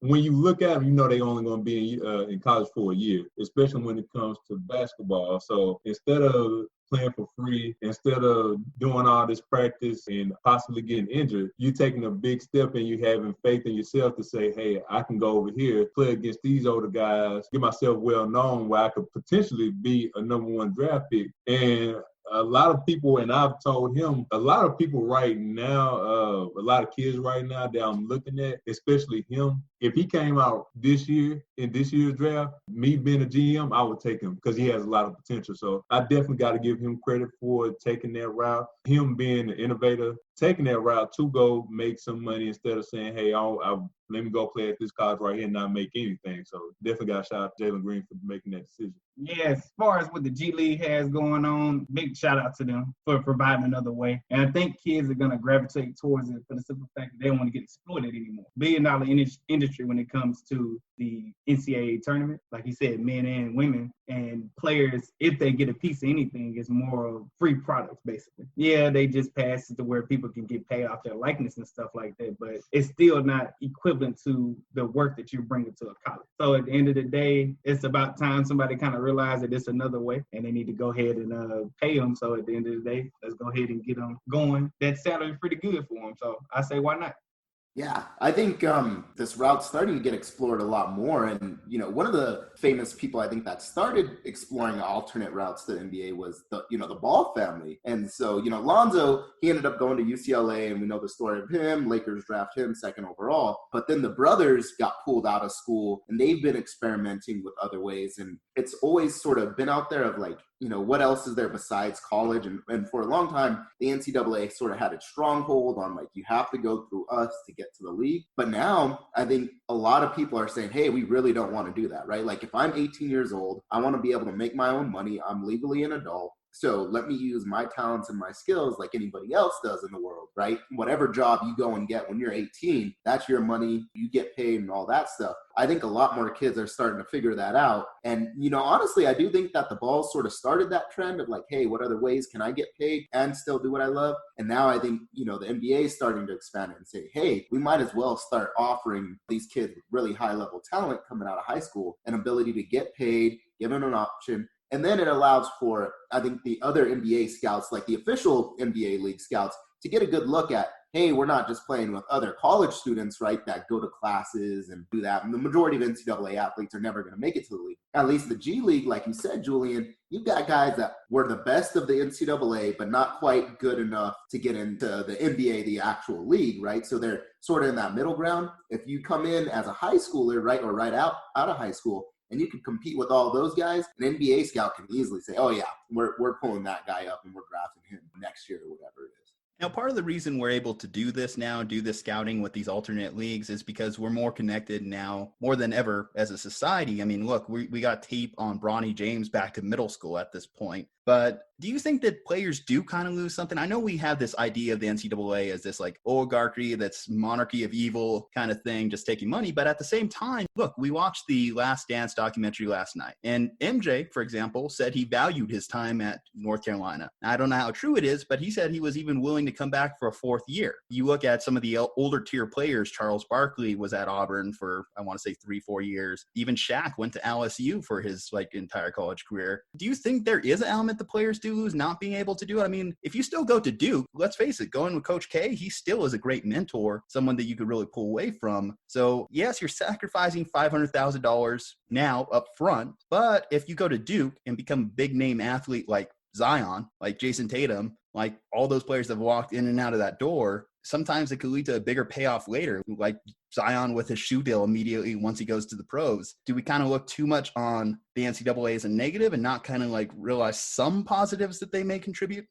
when you look at them, you know they're only going to be in college for a year, especially when it comes to basketball. So instead of playing for free, instead of doing all this practice and possibly getting injured, you're taking a big step and you having faith in yourself to say, hey, I can go over here, play against these older guys, get myself well known where I could potentially be a number 1 draft pick. And a lot of people, and I've told him, a lot of people right now, a lot of kids right now that I'm looking at, especially him, if he came out this year, in this year's draft, me being a GM, I would take him because he has a lot of potential. So I definitely got to give him credit for taking that route. Him being an innovator, taking that route to go make some money instead of saying, hey, let me go play at this college right here and not make anything. So definitely got to shout out Jalen Green for making that decision. Yeah, as far as what the G League has going on, big shout out to them for providing another way. And I think kids are going to gravitate towards it for the simple fact that they don't want to get exploited anymore. $1 billion industry when it comes to the NCAA tournament. Like you said, men and women and players, if they get a piece of anything, it's more of free products, basically. Yeah, they just pass it to where people can get paid off their likeness and stuff like that, but it's still not equivalent to the work that you're bringing to a college. So at the end of the day, it's about time somebody kind of realize that it's another way and they need to go ahead and pay them. So at the end of the day, let's go ahead and get them going. That salary is pretty good for them. So I say, why not? Yeah, I think this route's starting to get explored a lot more. And, one of the famous people I think that started exploring alternate routes to the NBA was the Ball family. And so, Lonzo, he ended up going to UCLA, and we know the story of him. Lakers draft him 2nd overall. But then the brothers got pulled out of school, and they've been experimenting with other ways. And it's always sort of been out there of like, what else is there besides college? And for a long time, the NCAA sort of had a stronghold on like, you have to go through us to get to the league. But now I think a lot of people are saying, hey, we really don't want to do that, right? Like if I'm 18 years old, I want to be able to make my own money. I'm legally an adult. So let me use my talents and my skills like anybody else does in the world, right? Whatever job you go and get when you're 18, that's your money, you get paid and all that stuff. I think a lot more kids are starting to figure that out. And, honestly, I do think that the Ball sort of started that trend of like, hey, what other ways can I get paid and still do what I love? And now I think, the NBA is starting to expand it and say, hey, we might as well start offering these kids with really high level talent coming out of high school an ability to get paid, give them an option. And then it allows for, I think, the other NBA scouts, like the official NBA league scouts, to get a good look at, hey, we're not just playing with other college students, right, that go to classes and do that. And the majority of NCAA athletes are never going to make it to the league. At least the G League, like you said, Julian, you've got guys that were the best of the NCAA, but not quite good enough to get into the NBA, the actual league, right? So they're sort of in that middle ground. If you come in as a high schooler, right, or right out of high school, and you can compete with all those guys, an NBA scout can easily say, oh, yeah, we're pulling that guy up and we're drafting him next year or whatever it is. Now, part of the reason we're able to do this now, do this scouting with these alternate leagues, is because we're more connected now more than ever as a society. I mean, look, we got tape on Bronny James back to middle school at this point. But do you think that players do kind of lose something? I know we have this idea of the NCAA as this like oligarchy, that's monarchy of evil kind of thing, just taking money. But at the same time, look, we watched the Last Dance documentary last night. And MJ, for example, said he valued his time at North Carolina. Now, I don't know how true it is, but he said he was even willing to come back for a 4th year. You look at some of the older tier players, Charles Barkley was at Auburn for, I want to say 3-4 years. Even Shaq went to LSU for his like entire college career. Do you think there is an element the players do lose not being able to do it? I mean, if you still go to Duke, let's face it, going with Coach K, he still is a great mentor, someone that you could really pull away from. So yes, you're sacrificing $500,000 now up front, but if you go to Duke and become a big name athlete like Zion, like Jason Tatum, like all those players that have walked in and out of that door, sometimes it could lead to a bigger payoff later, like Zion with his shoe deal immediately once he goes to the pros. Do we kind of look too much on the NCAA as a negative and not kind of like realize some positives that they may contribute?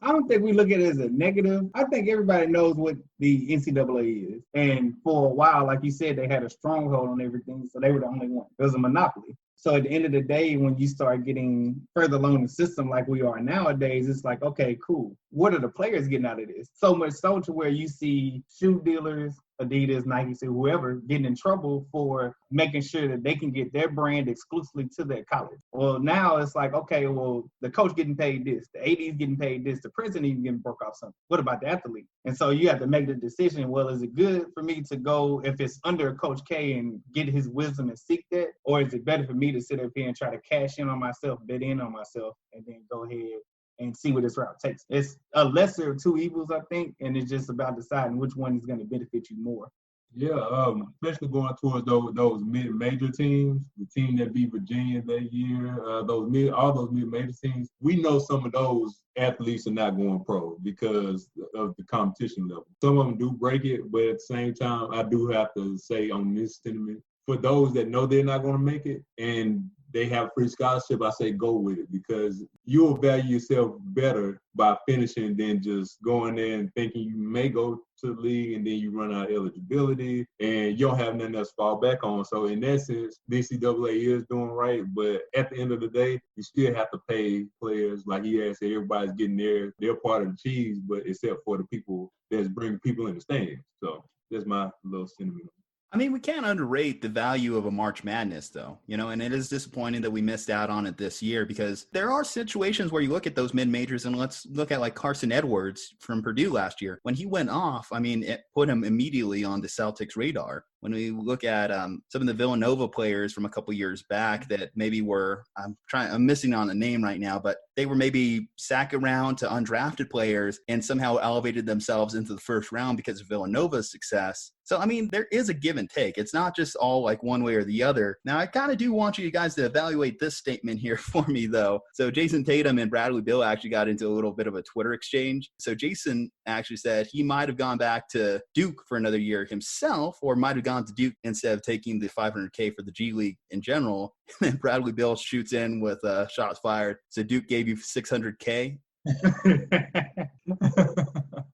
I don't think we look at it as a negative. I think everybody knows what the NCAA is. And for a while, like you said, they had a stronghold on everything, so they were the only one. It was a monopoly. So at the end of the day, when you start getting further along the system like we are nowadays, it's like, okay, cool. What are the players getting out of this? So much so to where you see shoe dealers, Adidas, Nike, whoever, getting in trouble for making sure that they can get their brand exclusively to their college. Well, now it's like, okay, well, the coach getting paid this, the AD's getting paid this, the president even getting broke off something. What about the athlete? And so you have to make the decision, well, is it good for me to go, if it's under Coach K, and get his wisdom and seek that? Or is it better for me to sit up here and try to cash in on myself, bet in on myself, and then go ahead and see where this route takes? It's a lesser of two evils, I think, and it's just about deciding which one is going to benefit you more. Yeah, especially going towards those mid-major teams, the team that beat Virginia that year, all those mid-major teams. We know some of those athletes are not going pro because of the competition level. Some of them do break it, but at the same time, I do have to say on this sentiment, for those that know they're not going to make it and they have free scholarship, I say go with it, because you'll value yourself better by finishing than just going there and thinking you may go to the league and then you run out of eligibility and you don't have nothing else to fall back on. So in that sense, the NCAA is doing right, but at the end of the day, you still have to pay players. Like he has said, everybody's getting their part of the cheese, but except for the people that's bringing people in the stands. So that's my little sentiment. I mean, we can't underrate the value of a March Madness, though, and it is disappointing that we missed out on it this year, because there are situations where you look at those mid-majors, and let's look at like Carson Edwards from Purdue last year. When he went off, I mean, it put him immediately on the Celtics radar. When we look at some of the Villanova players from a couple years back that maybe were, I'm missing on the name right now, but they were maybe second round to undrafted players and somehow elevated themselves into the first round because of Villanova's success. So, I mean, there is a give and take. It's not just all like one way or the other. Now, I kind of do want you guys to evaluate this statement here for me, though. So Jason Tatum and Bradley Beal actually got into a little bit of a Twitter exchange. So Jason actually said he might have gone back to Duke for another year himself, or might have gone to Duke instead of taking the $500K for the G League in general. And then Bradley Beal shoots in with shots fired. So Duke gave you $600K.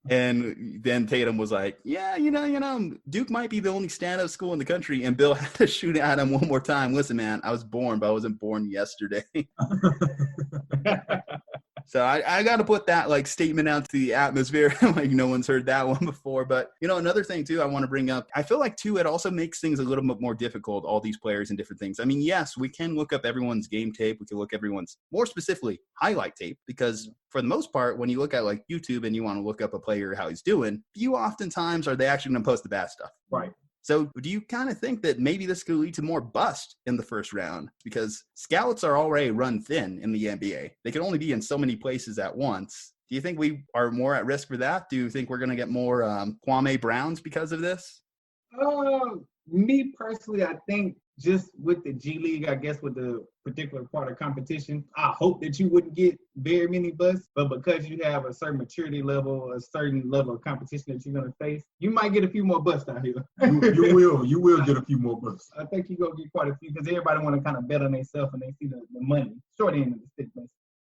And then Tatum was like, yeah, Duke might be the only stand-up school in the country. And Bill had to shoot at him one more time. Listen, man, I was born, but I wasn't born yesterday. So I got to put that like statement out to the atmosphere. Like no one's heard that one before. But, another thing, too, I want to bring up, I feel like, too, it also makes things a little bit more difficult, all these players and different things. I mean, yes, we can look up everyone's game tape. We can look everyone's, more specifically, highlight tape, because for the most part, when you look at like YouTube and you want to look up a player, how he's doing, few oftentimes are they actually going to post the bad stuff. Right. So do you kind of think that maybe this could lead to more bust in the first round? Because scouts are already run thin in the NBA. They can only be in so many places at once. Do you think we are more at risk for that? Do you think we're going to get more Kwame Browns because of this? Me personally, I think just with the G League, I guess with the particular part of competition, I hope that you wouldn't get very many busts, but because you have a certain maturity level, a certain level of competition that you're going to face, you might get a few more busts out here. You will get a few more busts. I think you're going to get quite a few, because everybody want to kind of bet on themselves and they see the money, short end of the stick.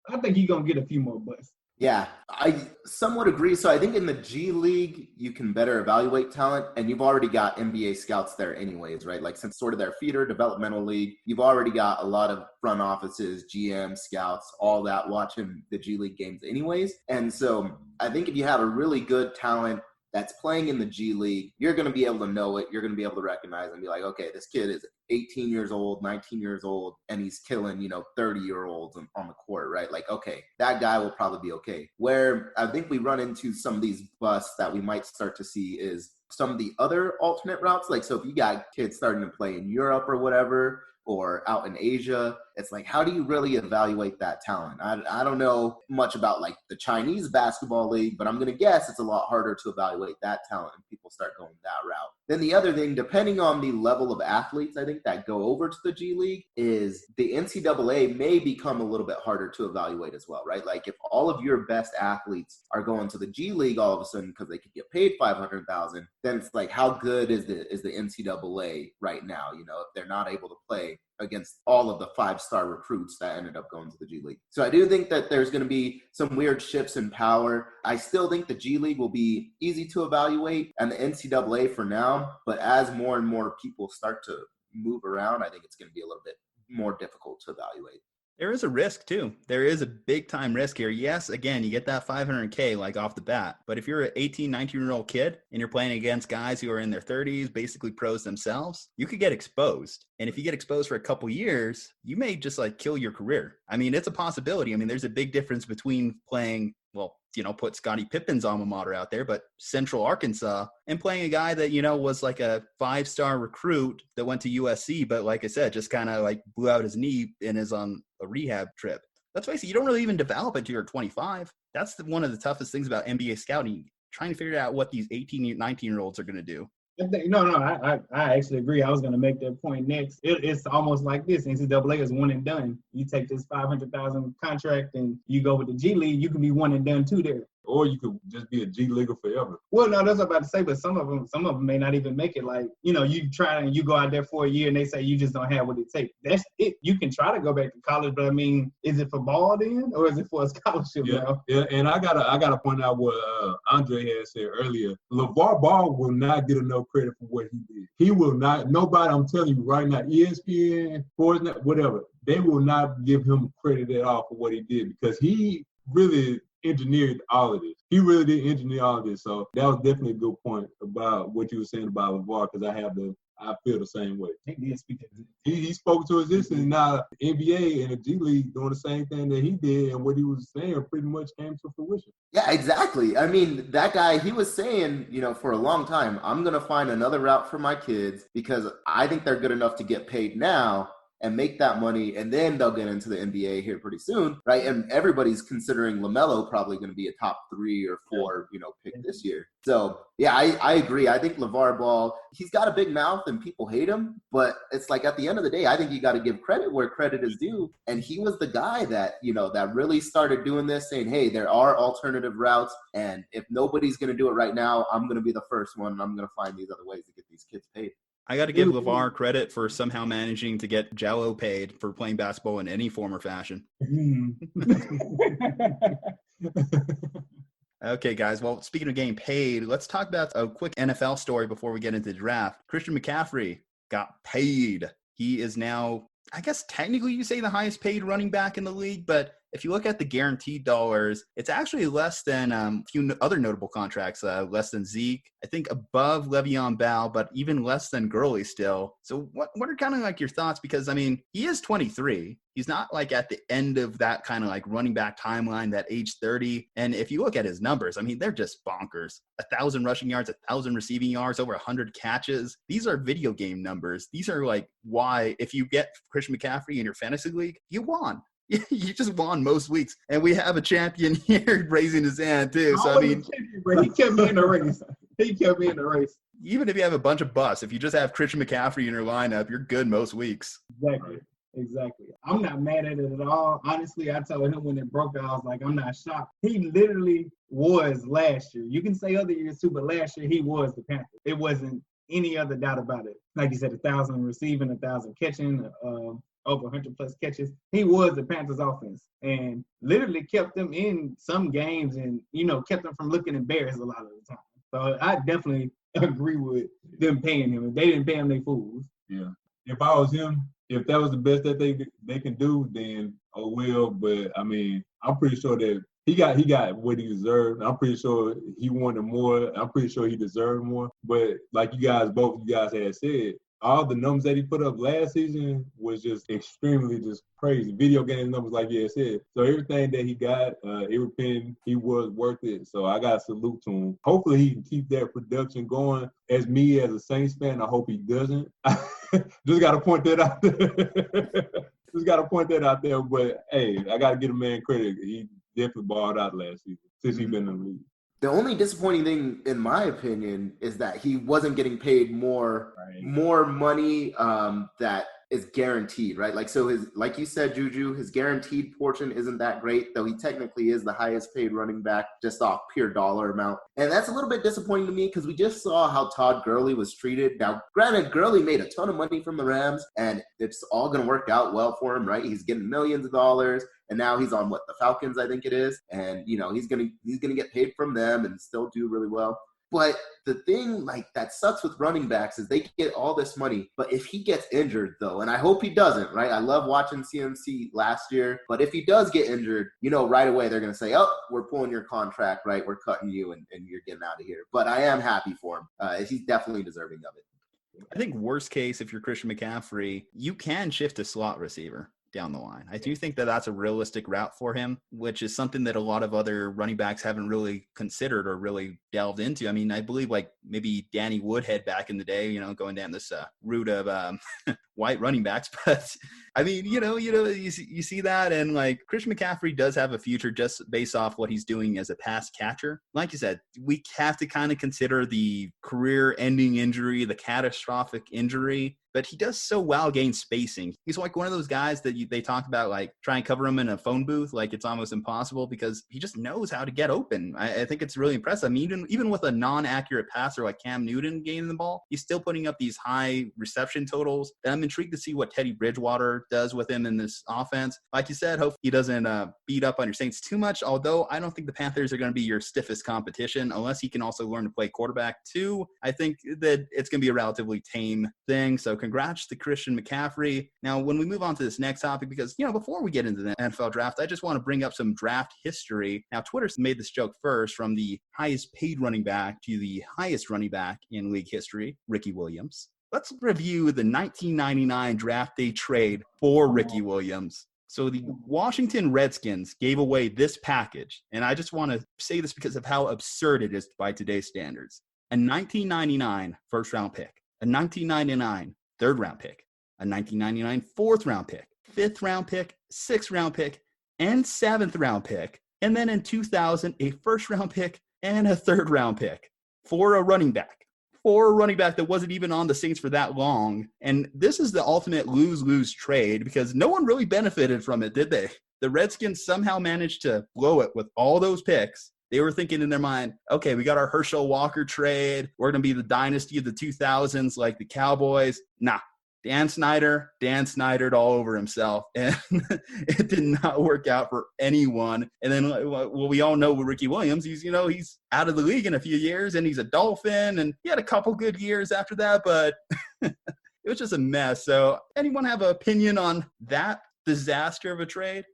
I think you're going to get a few more busts. Yeah, I somewhat agree. So I think in the G League, you can better evaluate talent, and you've already got NBA scouts there anyways, right? Like since sort of their feeder developmental league, you've already got a lot of front offices, GM, scouts, all that watching the G League games anyways. And so I think if you have a really good talent that's playing in the G League, you're going to be able to know it. You're going to be able to recognize and be like, okay, this kid is 18 years old, 19 years old, and he's killing, 30-year-olds on the court, right? Like, okay, that guy will probably be okay. Where I think we run into some of these busts that we might start to see is some of the other alternate routes. Like, so if you got kids starting to play in Europe or whatever, or out in Asia, it's like, how do you really evaluate that talent? I don't know much about like the Chinese basketball league, but I'm going to guess it's a lot harder to evaluate that talent and people start going that route. Then the other thing, depending on the level of athletes, I think that go over to the G League, is the NCAA may become a little bit harder to evaluate as well, right? Like if all of your best athletes are going to the G League all of a sudden because they could get paid $500,000, then it's like, how good is the NCAA right now? If they're not able to play against all of the 5-star recruits that ended up going to the G League. So I do think that there's going to be some weird shifts in power. I still think the G League will be easy to evaluate and the NCAA for now, but as more and more people start to move around, I think it's going to be a little bit more difficult to evaluate. There is a risk too. There is a big time risk here. Yes, again, you get that $500K like off the bat. But if you're an 18, 19-year-old kid and you're playing against guys who are in their 30s, basically pros themselves, you could get exposed. And if you get exposed for a couple years, you may just like kill your career. I mean, it's a possibility. I mean, there's a big difference between playing, well, you know, put Scottie Pippen's alma mater out there, but Central Arkansas, and playing a guy that, you know, was like a 5-star recruit that went to USC, but like I said, just kind of like blew out his knee and is on a rehab trip. Let's face it, you don't really even develop until you're 25. That's one of the toughest things about NBA scouting, trying to figure out what these 18, 19-year-olds are going to do. I actually agree. I was going to make that point next. It's almost like this. NCAA is one and done. You take this $500,000 contract and you go with the G League, you can be one and done too there. Or you could just be a G Leaguer forever. Well, no, that's what I'm about to say, but some of them may not even make it. Like, you know, you try and you go out there for a year and they say you just don't have what it takes. That's it. You can try to go back to college, but I mean, is it for ball then, or is it for a scholarship now? Yeah, and I gotta point out what Andre had said earlier. LeVar Ball will not get enough credit for what he did. He will not. Nobody, I'm telling you right now, ESPN, Sportsnet, whatever, they will not give him credit at all for what he did because he really engineered all of this. He really did engineer all of this. So that was definitely a good point about what you were saying about LeVar, because I feel the same way. He spoke to existence. Now NBA and the G League doing the same thing that he did, and what he was saying pretty much came to fruition. Yeah, exactly. I mean, that guy, he was saying, you know, for a long time, I'm going to find another route for my kids because I think they're good enough to get paid now and make that money, and then they'll get into the NBA here pretty soon, right? And everybody's considering LaMelo probably going to be a top 3 or 4, you know, pick this year. So, yeah, I agree. I think LeVar Ball, he's got a big mouth and people hate him, but it's like at the end of the day, I think you got to give credit where credit is due. And he was the guy that, you know, that really started doing this, saying, hey, there are alternative routes, and if nobody's going to do it right now, I'm going to be the first one, and I'm going to find these other ways to get these kids paid. I got to give LeVar credit for somehow managing to get Jello paid for playing basketball in any form or fashion. Okay, guys. Well, speaking of getting paid, let's talk about a quick NFL story before we get into the draft. Christian McCaffrey got paid. He is now, I guess technically you say the highest paid running back in the league, but if you look at the guaranteed dollars, it's actually less than a few other notable contracts, less than Zeke, I think above Le'Veon Bell, but even less than Gurley still. So what are kind of like your thoughts? Because, I mean, he is 23. He's not like at the end of that kind of like running back timeline, that age 30. And if you look at his numbers, I mean, they're just bonkers. 1,000 rushing yards, 1,000 receiving yards, over 100 catches. These are video game numbers. These are like why if you get Christian McCaffrey in your fantasy league, you won. You just won most weeks, and we have a champion here raising his hand too. So I mean, he kept me in the race. Even if you have a bunch of busts, if you just have Christian McCaffrey in your lineup, you're good most weeks. Exactly. I'm not mad at it at all. Honestly, I told him when it broke out, I was like, I'm not shocked. He literally was last year. You can say other years too, but last year he was the Panther. It wasn't any other doubt about it. Like you said, 1,000 receiving, 1,000 catching, over 100 plus catches. He was the Panthers offense and literally kept them in some games and, you know, kept them from looking embarrassed a lot of the time. So I definitely agree with them paying him. If they didn't pay him, they fools. Yeah. If I was him, if that was the best that they can do, then oh well. But I mean, I'm pretty sure that he got what he deserved. I'm pretty sure he wanted more. I'm pretty sure he deserved more. But like both you guys had said, all the numbers that he put up last season was just extremely just crazy. Video game numbers, like you said. So everything that he got, every penny, he was worth it. So I got to salute to him. Hopefully he can keep that production going. As me, as a Saints fan, I hope he doesn't. Just got to point that out there. But, hey, I got to give a man credit. He definitely balled out last season since he's been in the league. The only disappointing thing, in my opinion, is that he wasn't getting paid more money that is guaranteed, right? Like, so his, like you said, Juju, his guaranteed portion isn't that great, though he technically is the highest paid running back just off pure dollar amount. And that's a little bit disappointing to me because we just saw how Todd Gurley was treated. Now, granted, Gurley made a ton of money from the Rams, and it's all going to work out well for him, right? He's getting millions of dollars, and now he's on the Falcons, I think it is, and he's gonna get paid from them and still do really well. But the thing that sucks with running backs is they get all this money, but if he gets injured though, and I hope he doesn't, right? I love watching CMC last year, but if he does get injured, right away they're going to say, oh, we're pulling your contract, right? We're cutting you and you're getting out of here. But I am happy for him. He's definitely deserving of it. I think worst case, if you're Christian McCaffrey, you can shift to slot receiver down the line. I do think that that's a realistic route for him, which is something that a lot of other running backs haven't really considered or really delved into. I mean, I believe maybe Danny Woodhead back in the day, going down this route of white running backs. But I mean, you see that, and Christian McCaffrey does have a future just based off what he's doing as a pass catcher. Like you said, we have to kind of consider the career-ending injury, the catastrophic injury. But he does so well gain spacing. He's one of those guys that they talk about, try and cover him in a phone booth, it's almost impossible because he just knows how to get open. I think it's really impressive. I mean, even with a non-accurate passer like Cam Newton gaining the ball, he's still putting up these high reception totals. And I'm intrigued to see what Teddy Bridgewater does with him in this offense. Like you said, hopefully he doesn't beat up on your Saints too much, although I don't think the Panthers are going to be your stiffest competition unless he can also learn to play quarterback too. I think that it's going to be a relatively tame thing. So congrats to Christian McCaffrey. Now, when we move on to this next topic, because, before we get into the NFL draft, I just want to bring up some draft history. Now, Twitter made this joke first, from the highest paid running back to the highest running back in league history, Ricky Williams. Let's review the 1999 draft day trade for Ricky Williams. So the Washington Redskins gave away this package, and I just want to say this because of how absurd it is by today's standards. A 1999 first-round pick, a 1999 third-round pick, a 1999 fourth-round pick, fifth-round pick, sixth-round pick, and seventh-round pick, and then in 2000, a first-round pick and a third-round pick for a running back. For a running back that wasn't even on the Saints for that long. And this is the ultimate lose-lose trade because no one really benefited from it, did they? The Redskins somehow managed to blow it with all those picks. They were thinking in their mind, okay, we got our Herschel Walker trade. We're going to be the dynasty of the 2000s like the Cowboys. Nah. Dan Snydered all over himself, and it did not work out for anyone. And then, well, we all know with Ricky Williams, he's out of the league in a few years, and he's a Dolphin, and he had a couple good years after that, but it was just a mess. So anyone have an opinion on that disaster of a trade?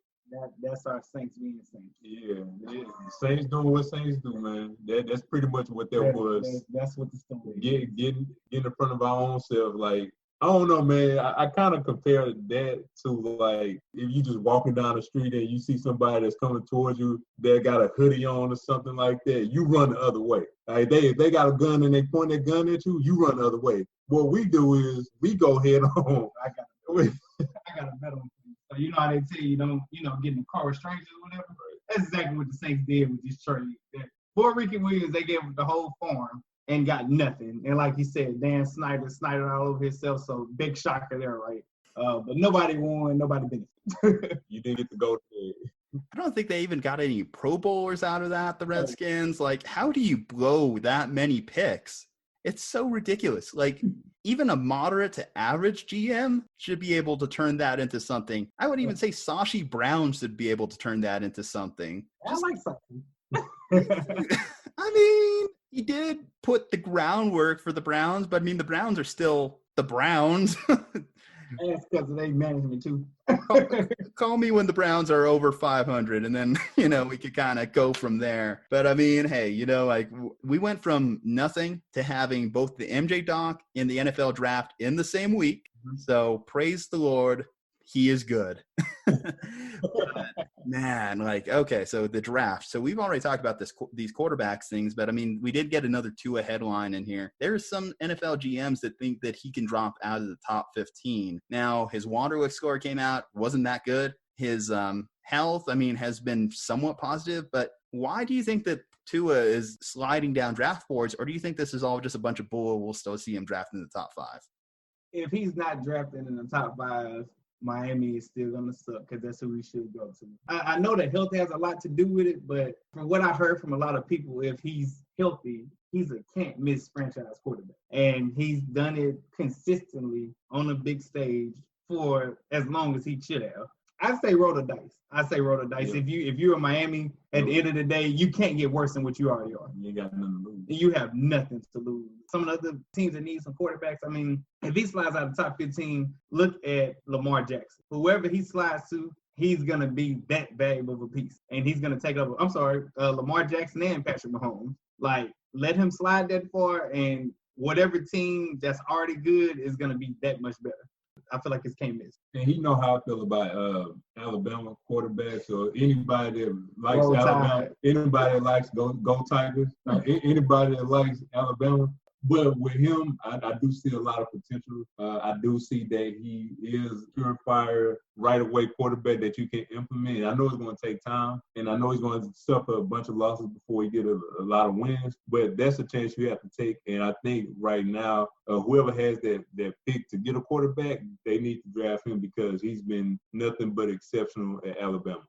That's our Saints being Saints. Yeah. Saints doing what Saints do, man. That's pretty much what that was. That's what the story is. Getting in front of our own self, I don't know, man. I kind of compare that to if you just walking down the street and you see somebody that's coming towards you that got a hoodie on or something like that, you run the other way. They got a gun and they point that gun at you, you run the other way. What we do is we go head on. I got a better one. So you know how they tell you don't, get in the car with strangers or whatever. That's exactly what the Saints did with this trade. For Ricky Williams, they gave him the whole farm and got nothing. And like you said, Dan Snyder all over himself. So big shocker there, right? But nobody won, nobody benefited. You didn't get to go to. I don't think they even got any Pro Bowlers out of that, the Redskins. How do you blow that many picks? It's so ridiculous. Even a moderate to average GM should be able to turn that into something. I would even say Sashi Brown should be able to turn that into something. I like something. I mean, he did put the groundwork for the Browns, but I mean, the Browns are still the Browns. That's because of their management, too. Call me when the Browns are over 500, and then, we could kind of go from there. But I mean, hey, we went from nothing to having both the MJ doc and the NFL draft in the same week. So praise the Lord. He is good. But, man, okay, so the draft. So we've already talked about these quarterbacks things, but I mean, we did get another Tua headline in here. There's some NFL GMs that think that he can drop out of the top 15. Now, his Wonderlic score came out, wasn't that good. His health, has been somewhat positive, but why do you think that Tua is sliding down draft boards, or do you think this is all just a bunch of bull? We'll still see him drafted in the top 5? if he's not drafted in the top 5, Miami is still going to suck because that's who we should go to. I know that health has a lot to do with it, but from what I heard from a lot of people, if he's healthy, he's a can't-miss franchise quarterback. And he's done it consistently on a big stage for as long as he should have. I say roll the dice. Yeah. If you're in Miami, at the end of the day, you can't get worse than what you already are. You ain't got nothing to lose. You have nothing to lose. Some of the other teams that need some quarterbacks, I mean, if he slides out of the top 15, look at Lamar Jackson. Whoever he slides to, he's going to be that valuable of a piece. And he's going to take over, Lamar Jackson and Patrick Mahomes. Like, let him slide that far, and whatever team that's already good is going to be that much better. I feel like it's can't miss. And he know how I feel about Alabama quarterbacks or anybody that likes Alabama. Anybody that likes go Tigers. Anybody that likes Alabama. But with him, I do see a lot of potential. I do see that he is a purifier, right-away quarterback that you can implement. And I know it's going to take time, and I know he's going to suffer a bunch of losses before he get a lot of wins. But that's a chance you have to take. And I think right now, whoever has that pick to get a quarterback, they need to draft him because he's been nothing but exceptional at Alabama.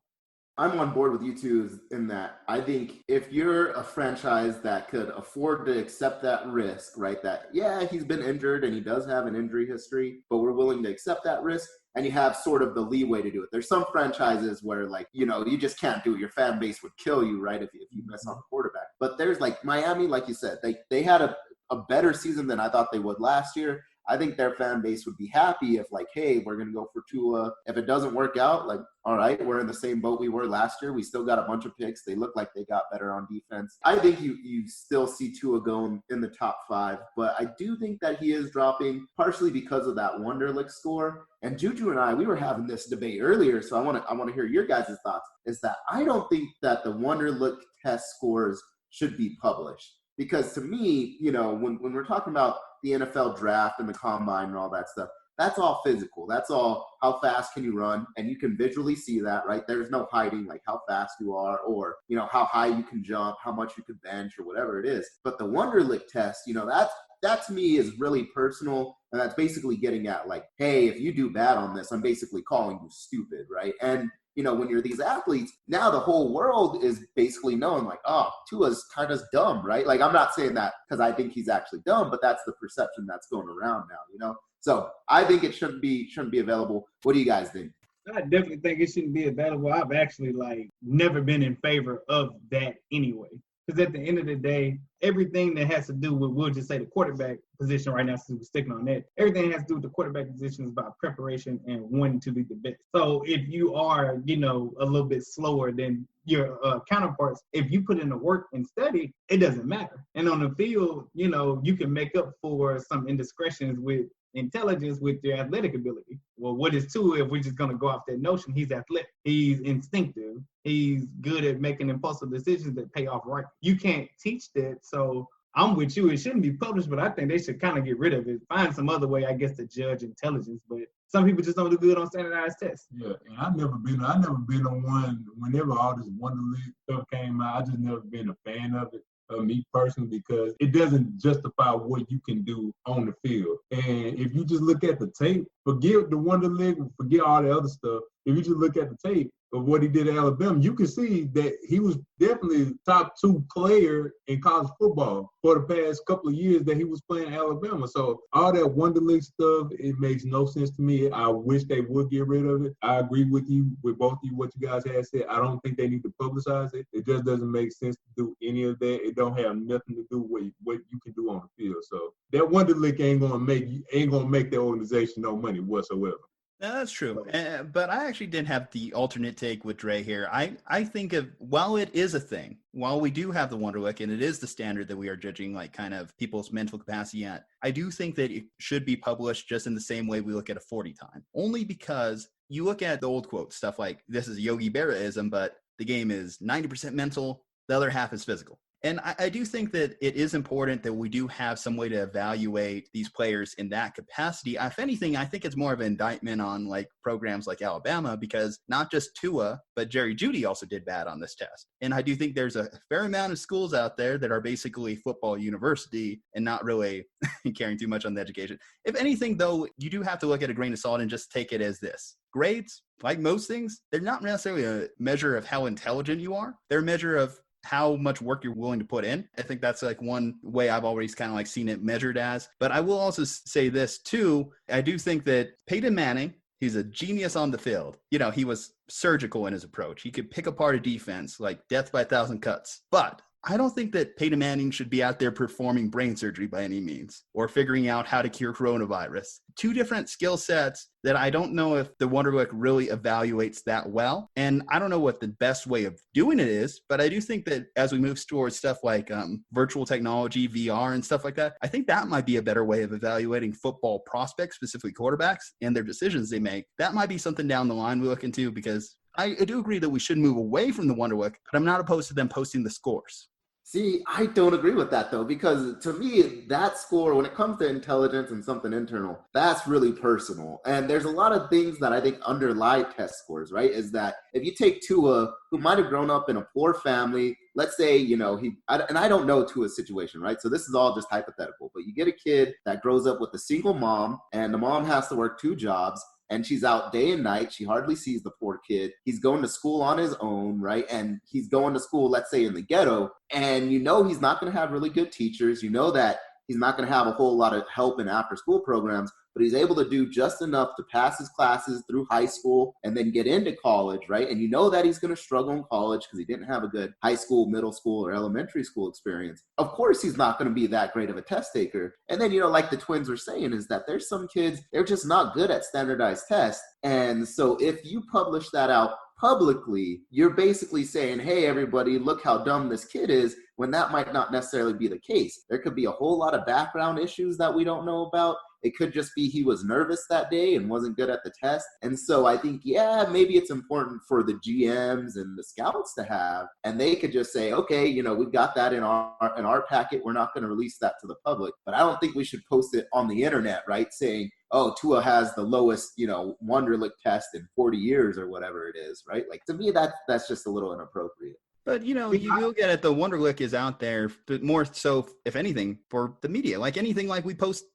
I'm on board with you two in that I think if you're a franchise that could afford to accept that risk, right, that, yeah, he's been injured and he does have an injury history, but we're willing to accept that risk, and you have sort of the leeway to do it. There's some franchises where, like, you know, you just can't do it. Your fan base would kill you, right, if you mess on the quarterback. But there's, like, Miami, like you said, they had a better season than I thought they would last year. I think their fan base would be happy if, like, hey, we're going to go for Tua. If it doesn't work out, like, all right, we're in the same boat we were last year. We still got a bunch of picks. They look like they got better on defense. I think you still see Tua going in the top 5, but I do think that he is dropping partially because of that Wonderlic score. And Juju and I, we were having this debate earlier, so I want to hear your guys' thoughts, is that I don't think that the Wonderlic test scores should be published. Because to me, you know, when we're talking about the NFL draft and the combine and all that stuff, that's all physical. That's all how fast can you run, and you can visually see that, right? There's no hiding like how fast you are or, you know, how high you can jump, how much you can bench or whatever it is. But the Wonderlic test, you know, that to me is really personal, and that's basically getting at like, hey, if you do bad on this, I'm basically calling you stupid, right? And you know, when you're these athletes, now the whole world is basically knowing like, oh, Tua's kind of dumb, right? Like, I'm not saying that because I think he's actually dumb, but that's the perception that's going around now, you know? So I think it shouldn't be available. What do you guys think? I definitely think it shouldn't be available. I've actually never been in favor of that anyway. Because at the end of the day, everything that has to do with, we'll just say the quarterback position right now, since we're sticking on that, everything that has to do with the quarterback position is about preparation and wanting to be the best. So if you are, you know, a little bit slower than your counterparts, if you put in the work and study, it doesn't matter. And on the field, you know, you can make up for some indiscretions with intelligence with your athletic ability. Well, what is Tua if we're just going to go off that notion? He's athletic. He's instinctive. He's good at making impulsive decisions that pay off right. You can't teach that. So I'm with you. It shouldn't be published, but I think they should kind of get rid of it. Find some other way, I guess, to judge intelligence. But some people just don't do good on standardized tests. Yeah, and I've never been on one. Whenever all this Wonderlic stuff came out, I just never been a fan of it. Me personally, because it doesn't justify what you can do on the field. And if you just look at the tape, forget the Wonderlic, forget all the other stuff. If you just look at the tape of what he did at Alabama, you can see that he was definitely top 2 player in college football for the past couple of years that he was playing at Alabama. So all that Wonderlic stuff, it makes no sense to me. I wish they would get rid of it. I agree with you, with both of you, what you guys have said. I don't think they need to publicize it. It just doesn't make sense to do any of that. It don't have nothing to do with what you can do on the field. So that Wonderlic ain't gonna make the organization no money whatsoever. No, that's true. But I actually did have the alternate take with Dre here. I think of, while it is a thing, while we do have the Wonderlic and it is the standard that we are judging like kind of people's mental capacity at, I do think that it should be published just in the same way we look at a 40 time. Only because you look at the old quotes, stuff like, this is Yogi Berra-ism, but the game is 90% mental, the other half is physical. And I do think that it is important that we do have some way to evaluate these players in that capacity. If anything, I think it's more of an indictment on like programs like Alabama, because not just Tua, but Jerry Jeudy also did bad on this test. And I do think there's a fair amount of schools out there that are basically football university and not really caring too much on the education. If anything, though, you do have to look at a grain of salt and just take it as this. Grades, like most things, they're not necessarily a measure of how intelligent you are. They're a measure of how much work you're willing to put in. I think that's like one way I've always kind of like seen it measured as. But I will also say this too. I do think that Peyton Manning, he's a genius on the field. You know, he was surgical in his approach. He could pick apart a defense like death by a thousand cuts. But I don't think that Peyton Manning should be out there performing brain surgery by any means, or figuring out how to cure coronavirus. Two different skill sets that I don't know if the Wonderlic really evaluates that well. And I don't know what the best way of doing it is, but I do think that as we move towards stuff like virtual technology, VR and stuff like that, I think that might be a better way of evaluating football prospects, specifically quarterbacks, and their decisions they make. That might be something down the line we look into, because I do agree that we should move away from the Wonderlic, but I'm not opposed to them posting the scores. See, I don't agree with that, though, because to me, that score, when it comes to intelligence and something internal, that's really personal. And there's a lot of things that I think underlie test scores, right? Is that if you take Tua, who might have grown up in a poor family, let's say, you know, and I don't know Tua's situation, right? So this is all just hypothetical, but you get a kid that grows up with a single mom, and the mom has to work 2 jobs, and she's out day and night. She hardly sees the poor kid. He's going to school on his own, right? And he's going to school, let's say, in the ghetto. And you know he's not going to have really good teachers. You know that he's not going to have a whole lot of help in after-school programs, but he's able to do just enough to pass his classes through high school and then get into college, right? And you know that he's going to struggle in college because he didn't have a good high school, middle school, or elementary school experience. Of course, he's not going to be that great of a test taker. And then, you know, like the twins were saying, is that there's some kids, they're just not good at standardized tests. And so if you publish that out publicly, you're basically saying, hey, everybody, look how dumb this kid is, when that might not necessarily be the case. There could be a whole lot of background issues that we don't know about. It could just be he was nervous that day and wasn't good at the test. And so I think, yeah, maybe it's important for the GMs and the scouts to have, and they could just say, okay, you know, we've got that in our packet. We're not going to release that to the public. But I don't think we should post it on the internet, right? Saying, oh, Tua has the lowest, you know, Wonderlic test in 40 years or whatever it is, right? Like, to me, that's just a little inappropriate. But, you know, you look at it, the Wonderlic is out there, but more so, if anything, for the media. Like anything like we just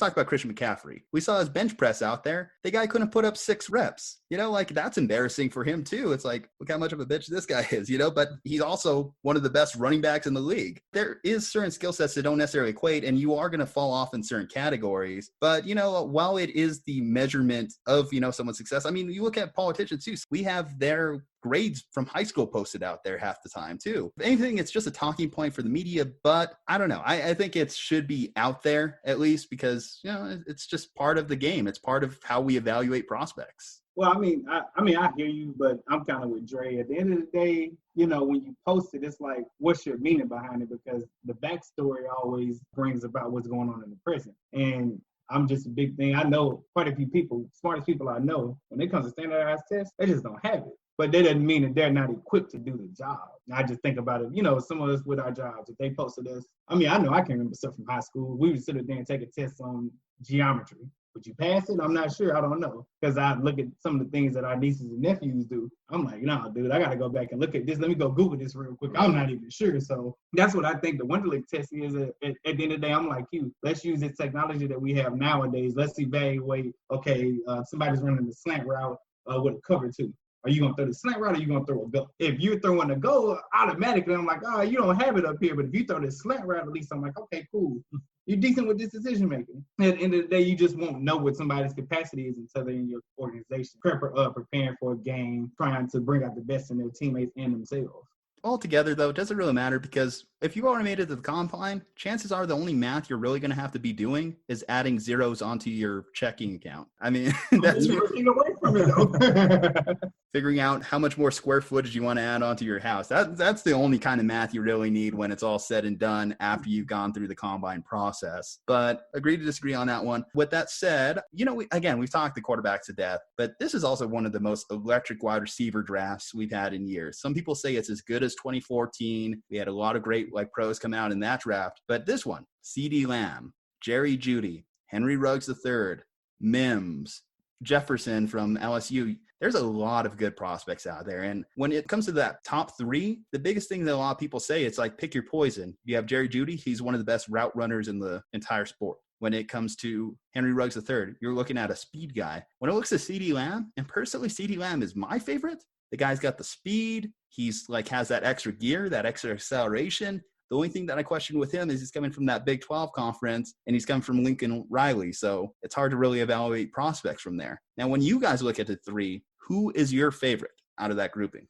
talked about Christian McCaffrey. We saw his bench press out there. The guy couldn't put up 6 reps. You know, like that's embarrassing for him too. It's like, look how much of a bitch this guy is, you know, but he's also one of the best running backs in the league. There is certain skill sets that don't necessarily equate, and you are going to fall off in certain categories. But, you know, while it is the measurement of, you know, someone's success, I mean, you look at politicians too. We have their grades from high school posted out there half the time too. If anything, it's just a talking point for the media, but I don't know. I think it should be out there at least, because, you know, it's just part of the game. It's part of how we evaluate prospects. Well, I mean, I hear you, but I'm kind of with Dre. At the end of the day, you know, when you post it, it's like, what's your meaning behind it? Because the backstory always brings about what's going on in the present. And I'm just a big thing. I know quite a few people, smartest people I know, when it comes to standardized tests, they just don't have it. But that doesn't mean that they're not equipped to do the job. I just think about it, you know, some of us with our jobs, if they posted us, I mean, I know I can remember stuff from high school. We would sit there and take a test on geometry. Would you pass it? I'm not sure. I don't know. Because I look at some of the things that our nieces and nephews do. I'm like, no, dude, I got to go back and look at this. Let me go Google this real quick. I'm not even sure. So that's what I think the Wonderlic test is. At the end of the day, I'm like you. Let's use this technology that we have nowadays. Let's evaluate, okay, somebody's running the slant route with a cover two. Are you going to throw the slant route or are you going to throw a go? If you're throwing a go, automatically, I'm like, oh, you don't have it up here. But if you throw the slant route, at least I'm like, okay, cool. You're decent with this decision making. At the end of the day, you just won't know what somebody's capacity is until they're in your organization, preparing for a game, trying to bring out the best in their teammates and themselves. Altogether, though, it doesn't really matter, because if you've already made it to the combine, chances are the only math you're really going to have to be doing is adding zeros onto your checking account. I mean, that's Working away from it though. figuring out how much more square footage you want to add onto your house. That's the only kind of math you really need when it's all said and done after you've gone through the combine process. But agree to disagree on that one. With that said, we've talked the quarterbacks to death, but this is also one of the most electric wide receiver drafts we've had in years. Some people say it's as good as 2014. We had a lot of great pros come out in that draft, but this one, CeeDee Lamb, Jerry Jeudy, Henry Ruggs III, Mims, Jefferson from LSU. There's a lot of good prospects out there. And when it comes to that top three, the biggest thing that a lot of people say, it's like pick your poison. You have Jerry Jeudy. He's one of the best route runners in the entire sport. When it comes to Henry Ruggs III, you're looking at a speed guy. When it looks at CeeDee Lamb, and personally, CeeDee Lamb is my favorite. The guy's got the speed. He's has that extra gear, that extra acceleration. The only thing that I question with him is he's coming from that Big 12 conference, and he's coming from Lincoln Riley. So it's hard to really evaluate prospects from there. Now, when you guys look at the three, who is your favorite out of that grouping?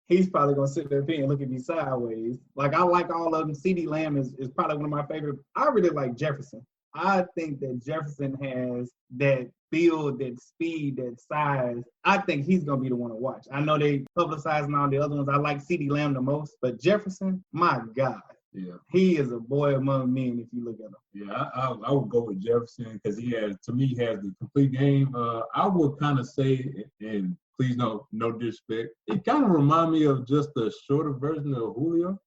He's probably going to sit there and look at me sideways. I like all of them. CeeDee Lamb is probably one of my favorite. I really like Jefferson. I think that Jefferson has that build, that speed, that size. I think he's going to be the one to watch. I know they publicizing all the other ones. I like CeeDee Lamb the most, but Jefferson, my God. Yeah, he is a boy among men if you look at him. Yeah, I would go with Jefferson because he has the complete game. I would kind of say, and please no disrespect, it kind of remind me of just a shorter version of Julio.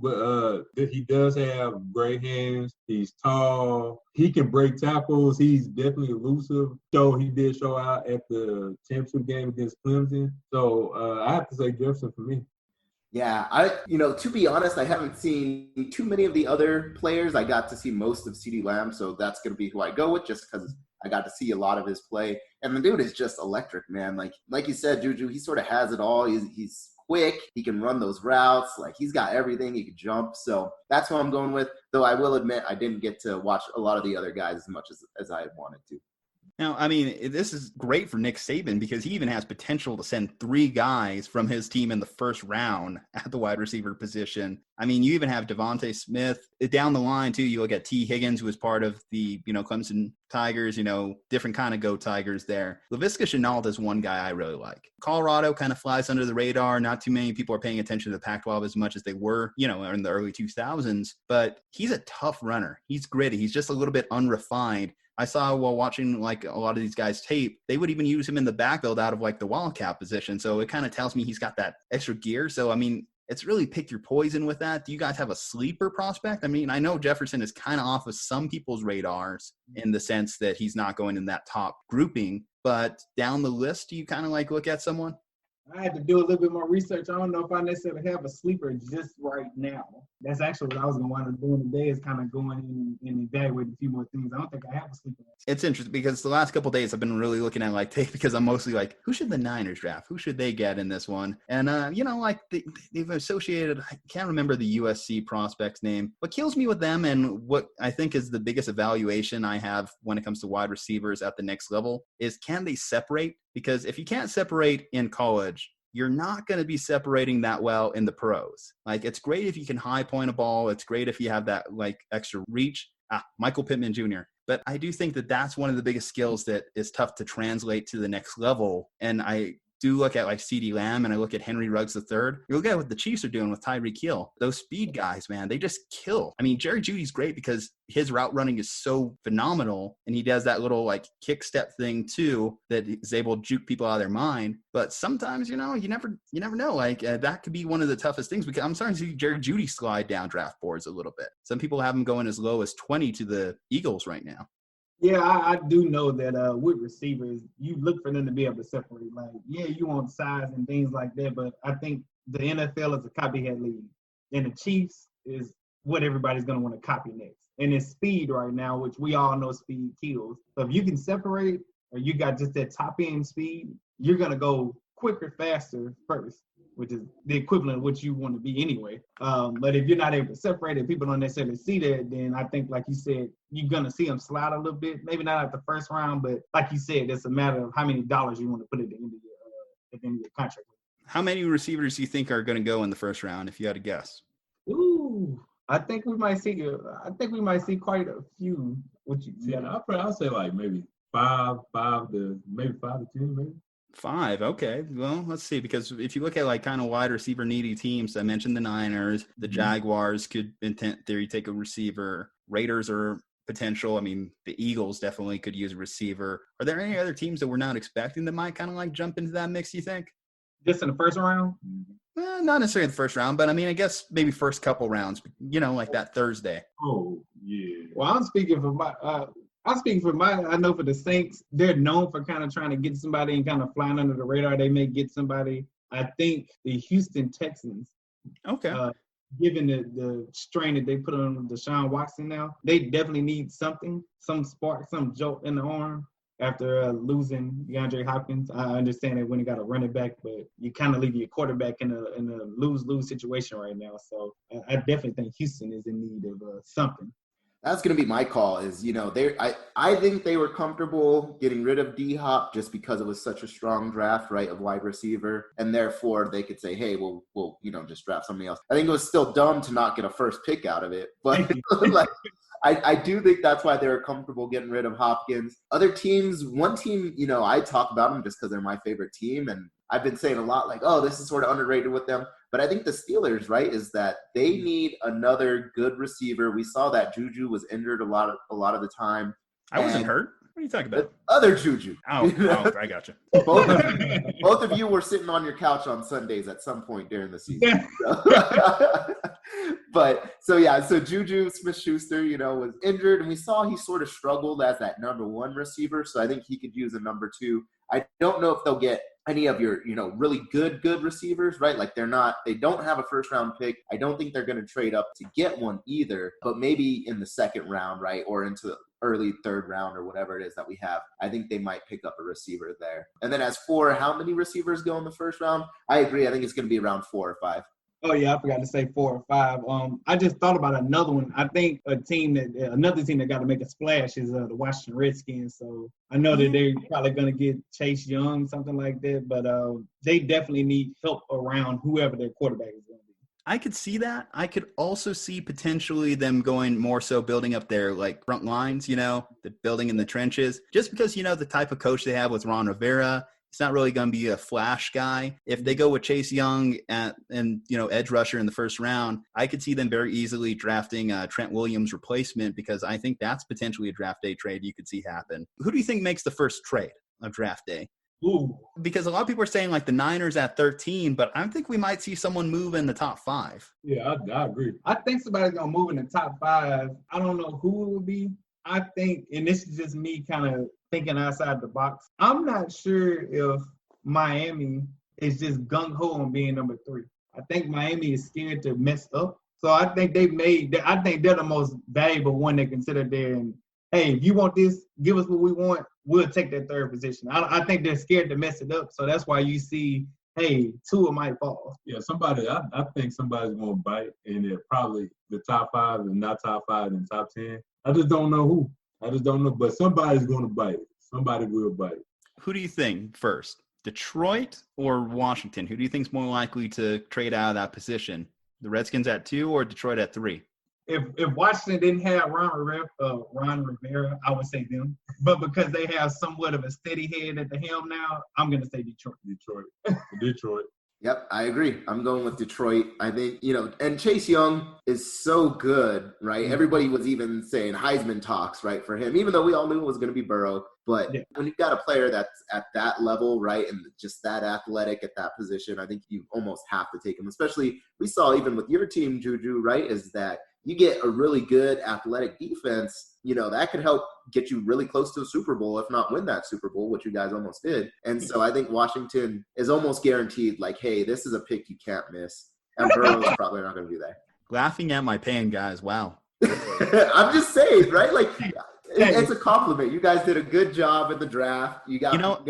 But he does have great hands. He's tall. He can break tackles. He's definitely elusive. So he did show out at the championship game against Clemson. So I have to say Jefferson for me. Yeah, to be honest, I haven't seen too many of the other players. I got to see most of CeeDee Lamb, so that's going to be who I go with just because I got to see a lot of his play. And the dude is just electric, man. Like you said, Juju, he sort of has it all. He's quick. He can run those routes. He's got everything. He can jump. So that's who I'm going with, though I will admit I didn't get to watch a lot of the other guys as much as I had wanted to. Now, I mean, this is great for Nick Saban because he even has potential to send 3 guys from his team in the first round at the wide receiver position. I mean, you even have Devontae Smith down the line, too. You look at T. Higgins, who was part of the, Clemson Tigers, different kind of go Tigers there. Laviska Shenault is one guy I really like. Colorado kind of flies under the radar. Not too many people are paying attention to the Pac-12 as much as they were, in the early 2000s. But he's a tough runner. He's gritty. He's just a little bit unrefined. I saw while watching a lot of these guys tape, they would even use him in the backfield out of the wildcat position. So it kind of tells me he's got that extra gear. So, I mean, it's really pick your poison with that. Do you guys have a sleeper prospect? I mean, I know Jefferson is kind of off of some people's radars in the sense that he's not going in that top grouping, but down the list, do you kind of look at someone? I had to do a little bit more research. I don't know if I necessarily have a sleeper just right now. That's actually what I was going to wind up doing today is kind of going in and evaluating a few more things. I don't think I have a sleeper. It's interesting because the last couple of days I've been really looking at tape because I'm mostly who should the Niners draft? Who should they get in this one? And, they've associated, I can't remember the USC prospect's name. What kills me with them and what I think is the biggest evaluation I have when it comes to wide receivers at the next level is can they separate? Because if you can't separate in college, you're not going to be separating that well in the pros. It's great if you can high point a ball. It's great if you have that extra reach. Michael Pippen Jr. But I do think that that's one of the biggest skills that is tough to translate to the next level. And I do look at CeeDee Lamb and I look at Henry Ruggs III. You look at what the Chiefs are doing with Tyreek Hill. Those speed guys, man, they just kill. I mean, Jerry Jeudy's great because his route running is so phenomenal and he does that little kick step thing too that is able to juke people out of their mind. But sometimes, you never know. That could be one of the toughest things because I'm starting to see Jerry Jeudy slide down draft boards a little bit. Some people have him going as low as 20 to the Eagles right now. Yeah, I do know that with receivers, you look for them to be able to separate. You want size and things like that, but I think the NFL is a copycat league, and the Chiefs is what everybody's going to want to copy next. And it's speed right now, which we all know speed kills. So if you can separate or you got just that top-end speed, you're going to go quicker, faster first, which is the equivalent of what you want to be anyway. But if you're not able to separate it, people don't necessarily see that, then I think, like you said, you're going to see them slide a little bit. Maybe not at the first round, but like you said, it's a matter of how many dollars you want to put at the end of your contract. How many receivers do you think are going to go in the first round, if you had to guess? Ooh, I think we might see quite a few. What you say? Yeah, I'll say like maybe five to 10, maybe. 5. Okay. Well, let's see. Because if you look at like kind of wide receiver needy teams, I mentioned the Niners, the Jaguars could, in theory, take a receiver. Raiders are potential. I mean, the Eagles definitely could use a receiver. Are there any other teams that we're not expecting that might kind of like jump into that mix, you think? Just in the first round? Not necessarily the first round, but I mean, I guess maybe first couple rounds, like that Thursday. Oh, yeah. Well, I'm speaking for my I know for the Saints, they're known for kind of trying to get somebody and kind of flying under the radar. They may get somebody. I think the Houston Texans, Okay. Given the strain that they put on Deshaun Watson now, they definitely need something, some spark, some jolt in the arm after losing DeAndre Hopkins. I understand that when you got a running back, but you kind of leave your quarterback in a lose-lose situation right now. So I definitely think Houston is in need of something. That's going to be my call is, I think they were comfortable getting rid of D-Hop just because it was such a strong draft, right, of wide receiver. And therefore they could say, hey, we'll just draft somebody else. I think it was still dumb to not get a first pick out of it. But like, I do think that's why they were comfortable getting rid of Hopkins. Other teams, one team, I talk about them just because they're my favorite team. And I've been saying a lot like, oh, this is sort of underrated with them. But I think the Steelers, right, is that they need another good receiver. We saw that Juju was injured a lot of the time. I wasn't hurt. What are you talking about? Other Juju. Oh, I got you. Both of you were sitting on your couch on Sundays at some point during the season. So Juju Smith-Schuster, was injured, and we saw he sort of struggled as that number one receiver. So I think he could use a number two. I don't know if they'll get any of your, really good receivers, right? Like they don't have a first round pick. I don't think they're going to trade up to get one either, but maybe in the second round, right? Or into the early third round or whatever it is that we have. I think they might pick up a receiver there. And then as for how many receivers go in the first round, I agree. I think it's going to be around 4 or 5. Oh, yeah, I forgot to say 4 or 5. I just thought about another one. I think another team that got to make a splash is the Washington Redskins. So I know that they're probably going to get Chase Young, something like that. But they definitely need help around whoever their quarterback is going to be. I could see that. I could also see potentially them going more so building up their like front lines, the building in the trenches, just because, the type of coach they have with Ron Rivera. It's not really going to be a flash guy. If they go with Chase Young and edge rusher in the first round, I could see them very easily drafting Trent Williams' replacement because I think that's potentially a draft day trade you could see happen. Who do you think makes the first trade of draft day? Ooh. Because a lot of people are saying like the Niners at 13, but I think we might see someone move in the top 5. Yeah, I agree. I think somebody's going to move in the top 5. I don't know who it will be. I think, and this is just me kind of thinking outside the box, I'm not sure if Miami is just gung-ho on being number 3. I think Miami is scared to mess up. So I think they're the most valuable one they consider there. And, hey, if you want this, give us what we want, we'll take that third position. I think they're scared to mess it up. So that's why you see, hey, Tua might fall. Yeah, I think somebody's going to bite, and they're probably the top 5 and not top 5 and top 10. I just don't know who. But somebody's going to bite it. Somebody will bite it. Who do you think first, Detroit or Washington? Who do you think is more likely to trade out of that position? The Redskins at 2 or Detroit at 3? If Washington didn't have Ron Rivera, I would say them. But because they have somewhat of a steady head at the helm now, I'm going to say Detroit. Detroit. Yep, I agree. I'm going with Detroit. I think, and Chase Young is so good, right? Mm-hmm. Everybody was even saying Heisman talks, right, for him, even though we all knew it was going to be Burrow. But when you've got a player that's at that level, right, and just that athletic at that position, I think you almost have to take him. Especially we saw even with your team, Juju, right, is that you get a really good athletic defense, that could help get you really close to the Super Bowl, if not win that Super Bowl, which you guys almost did. And so I think Washington is almost guaranteed, like, hey, this is a pick you can't miss. And Burrow's probably not going to do that. Laughing at my pain, guys. Wow. I'm just saying, right? Like, it's a compliment. You guys did a good job at the draft. You got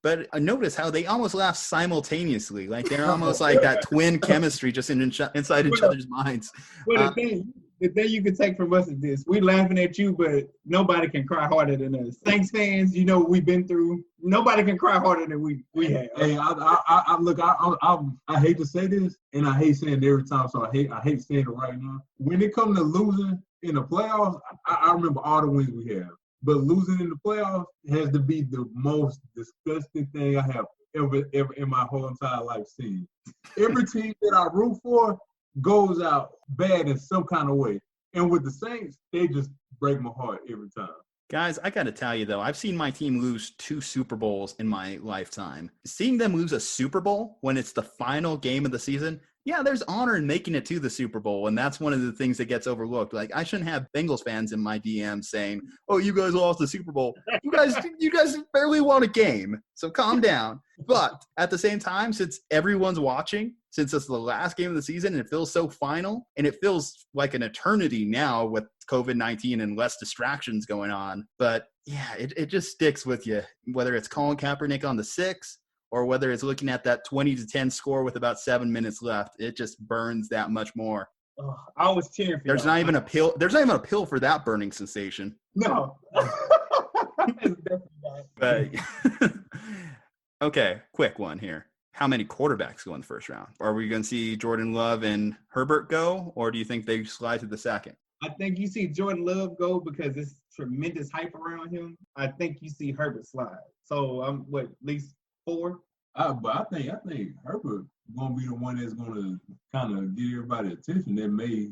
but notice how they almost laugh simultaneously. Like they're almost like that twin chemistry just inside each other's minds. Well, the thing, The thing you can take from us is this: we laughing at you, but nobody can cry harder than us. Saints fans, you know what we've been through. Nobody can cry harder than we have. Hey, I hate to say this, and I hate saying it every time, so I hate saying it right now. When it comes to losing in the playoffs, I remember all the wins we have, but losing in the playoffs has to be the most disgusting thing I have ever in my whole entire life seen. Every team that I root for goes out bad in some kind of way. And with the Saints, they just break my heart every time. Guys, I got to tell you, though, I've seen my team lose 2 Super Bowls in my lifetime. Seeing them lose a Super Bowl when it's the final game of the season, yeah, there's honor in making it to the Super Bowl, and that's one of the things that gets overlooked. Like, I shouldn't have Bengals fans in my DM saying, "Oh, you guys lost the Super Bowl. You guys barely won a game, so calm down." But at the same time, since everyone's watching, since it's the last game of the season, and it feels so final, and it feels like an eternity now with COVID-19 and less distractions going on. But yeah, it just sticks with you, whether it's Colin Kaepernick on the 6, or whether it's looking at that 20-10 score with about 7 minutes left. It just burns that much more. Oh, I was cheering for There's not even a pill. There's not even a pill for that burning sensation. No. But okay, quick one here. How many quarterbacks go in the first round? Are we going to see Jordan Love and Herbert go, or do you think they slide to the second? I think you see Jordan Love go because there's tremendous hype around him. I think you see Herbert slide. So I'm at least 4. But I think Herbert gonna be the one that's gonna kind of get everybody attention. That may,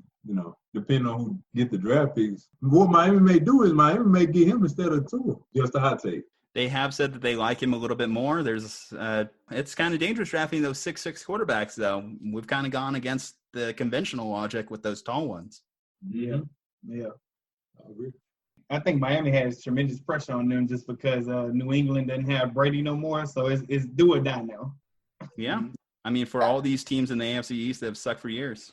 depending on who get the draft picks. What Miami may do is Miami may get him instead of Tua. Just a hot take. They have said that they like him a little bit more. It's kind of dangerous drafting those 6'6" quarterbacks, though. We've kind of gone against the conventional logic with those tall ones. Yeah. I agree. I think Miami has tremendous pressure on them just because New England doesn't have Brady no more, so it's do or die now. Yeah. I mean, for all these teams in the AFC East that have sucked for years.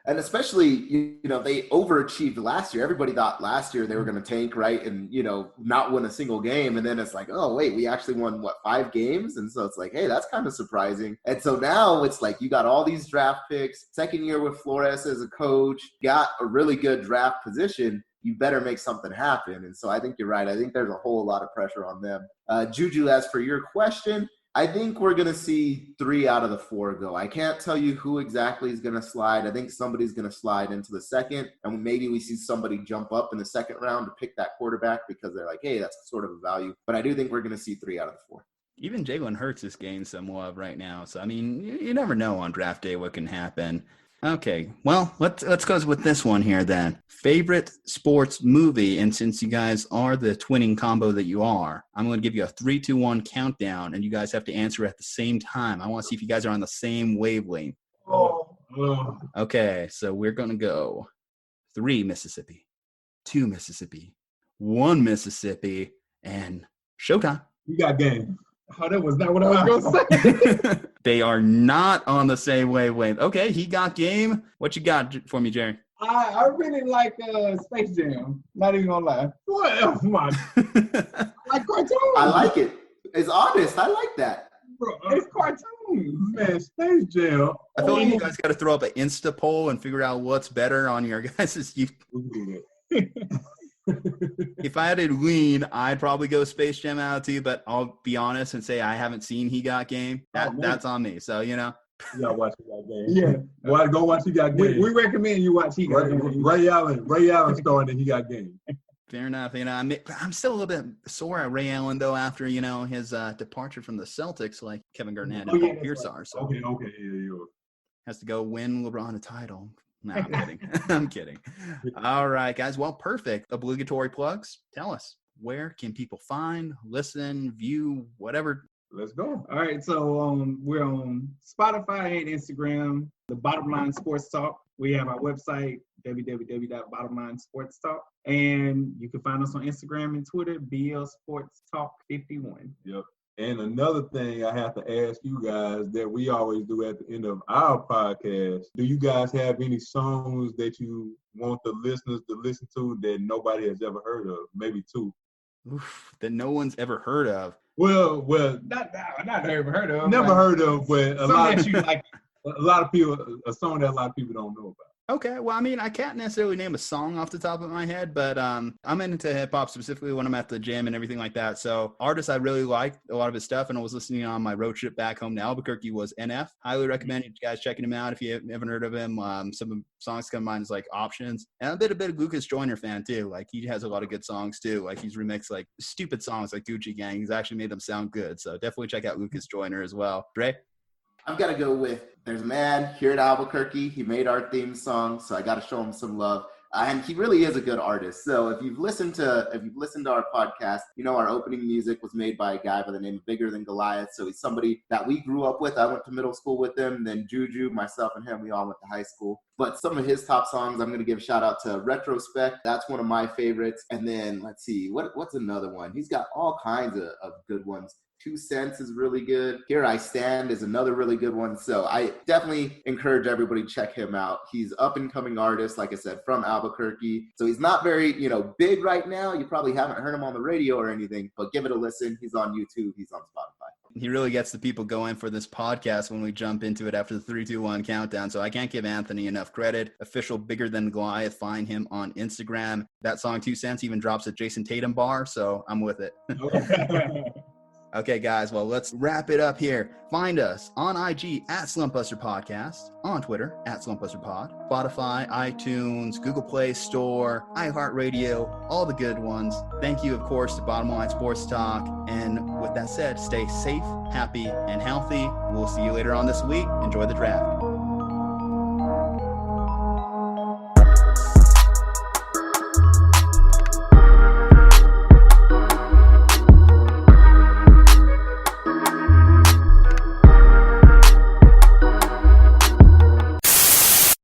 And especially, they overachieved last year. Everybody thought last year they were going to tank, right, and, not win a single game. And then it's like, oh, wait, we actually won, 5 games? And so it's like, hey, that's kind of surprising. And so now it's like you got all these draft picks, second year with Flores as a coach, got a really good draft position. You better make something happen. And so I think you're right. I think there's a whole lot of pressure on them. Juju, as for your question, I think we're going to see 3 out of the 4 go. I can't tell you who exactly is going to slide. I think somebody's going to slide into the second, and maybe we see somebody jump up in the second round to pick that quarterback because they're like, hey, that's sort of a value. But I do think we're going to see 3 out of the 4. Even Jalen Hurts is gaining some love right now. So, I mean, you never know on draft day what can happen. Okay, well, let's go with this one here then. Favorite sports movie, and since you guys are the twinning combo that you are, I'm going to give you a 3, 2, 1 countdown, and you guys have to answer at the same time. I want to see if you guys are on the same wavelength. Okay, so we're going to go 3 Mississippi, 2 Mississippi, 1 Mississippi, and showtime. You got game. Oh, that was not what I was going to say. They are not on the same wavelength. Okay, he got game. What you got for me, Jerry? I really like Space Jam. Not even going to lie. What? Oh, my. Like cartoons. I like it. It's honest. I like that. Bro, it's cartoons. Man, Space Jam. I feel like you guys got to throw up an Insta poll and figure out what's better on your guys' If I had to lean, I'd probably go Space Jam out too, but I'll be honest and say I haven't seen He Got Game. That's on me. So, You gotta watch He Got Game. Yeah. Go watch He Got Game. We recommend you watch He Got Game. Ray Allen starring in He Got Game. Fair enough. I'm still a little bit sore at Ray Allen, though, after, his departure from the Celtics, like Kevin Garnett and Paul Pierce are. So okay. Yeah. Has to go win LeBron a title. No, I'm kidding. I'm kidding. All right, guys. Well, perfect. Obligatory plugs. Tell us, where can people find, listen, view, whatever? Let's go. All right. So we're on Spotify and Instagram, The Bottom Line Sports Talk. We have our website, www.bottomlinesportstalk. And you can find us on Instagram and Twitter, BL Sports Talk 51. Yep. And another thing I have to ask you guys that we always do at the end of our podcast, do you guys have any songs that you want the listeners to listen to that nobody has ever heard of? Maybe 2. Oof, that no one's ever heard of. Well, not ever heard of. Never heard of, but a lot of people, a song that a lot of people don't know about. Okay, well, I mean, I can't necessarily name a song off the top of my head, but I'm into hip hop specifically when I'm at the gym and everything like that. So artists I really liked a lot of his stuff, and I was listening on my road trip back home to Albuquerque was NF. Highly recommend you guys checking him out if you haven't heard of him. Some of the songs come to mind is like Options, and I'm a bit of Lucas Joyner fan too. Like he has a lot of good songs too. Like he's remixed like stupid songs like Gucci Gang. He's actually made them sound good. So definitely check out Lucas Joyner as well. Dre? I've got to go with, there's a man here at Albuquerque. He made our theme song, so I got to show him some love. And he really is a good artist. So if you've listened to our podcast, you know our opening music was made by a guy by the name of Bigger Than Goliath. So he's somebody that we grew up with. I went to middle school with him. Then Juju, myself, and him, we all went to high school. But some of his top songs, I'm going to give a shout out to Retrospect. That's one of my favorites. And then let's see, what's another one? He's got all kinds of good ones. 2 Cents is really good. Here I Stand is another really good one. So I definitely encourage everybody to check him out. He's up and coming artist, like I said, from Albuquerque. So he's not very, big right now. You probably haven't heard him on the radio or anything, but give it a listen. He's on YouTube. He's on Spotify. He really gets the people going for this podcast when we jump into it after the 3, 2, 1 countdown. So I can't give Anthony enough credit. Official Bigger Than Goliath. Find him on Instagram. That song 2 Cents even drops a Jason Tatum bar. So I'm with it. Okay, guys, well, let's wrap it up here. Find us on IG at Slumpbuster Podcast, on Twitter at Slumpbuster Pod, Spotify, iTunes, Google Play Store, iHeartRadio, all the good ones. Thank you, of course, to Bottom Line Sports Talk. And with that said, stay safe, happy, and healthy. We'll see you later on this week. Enjoy the draft.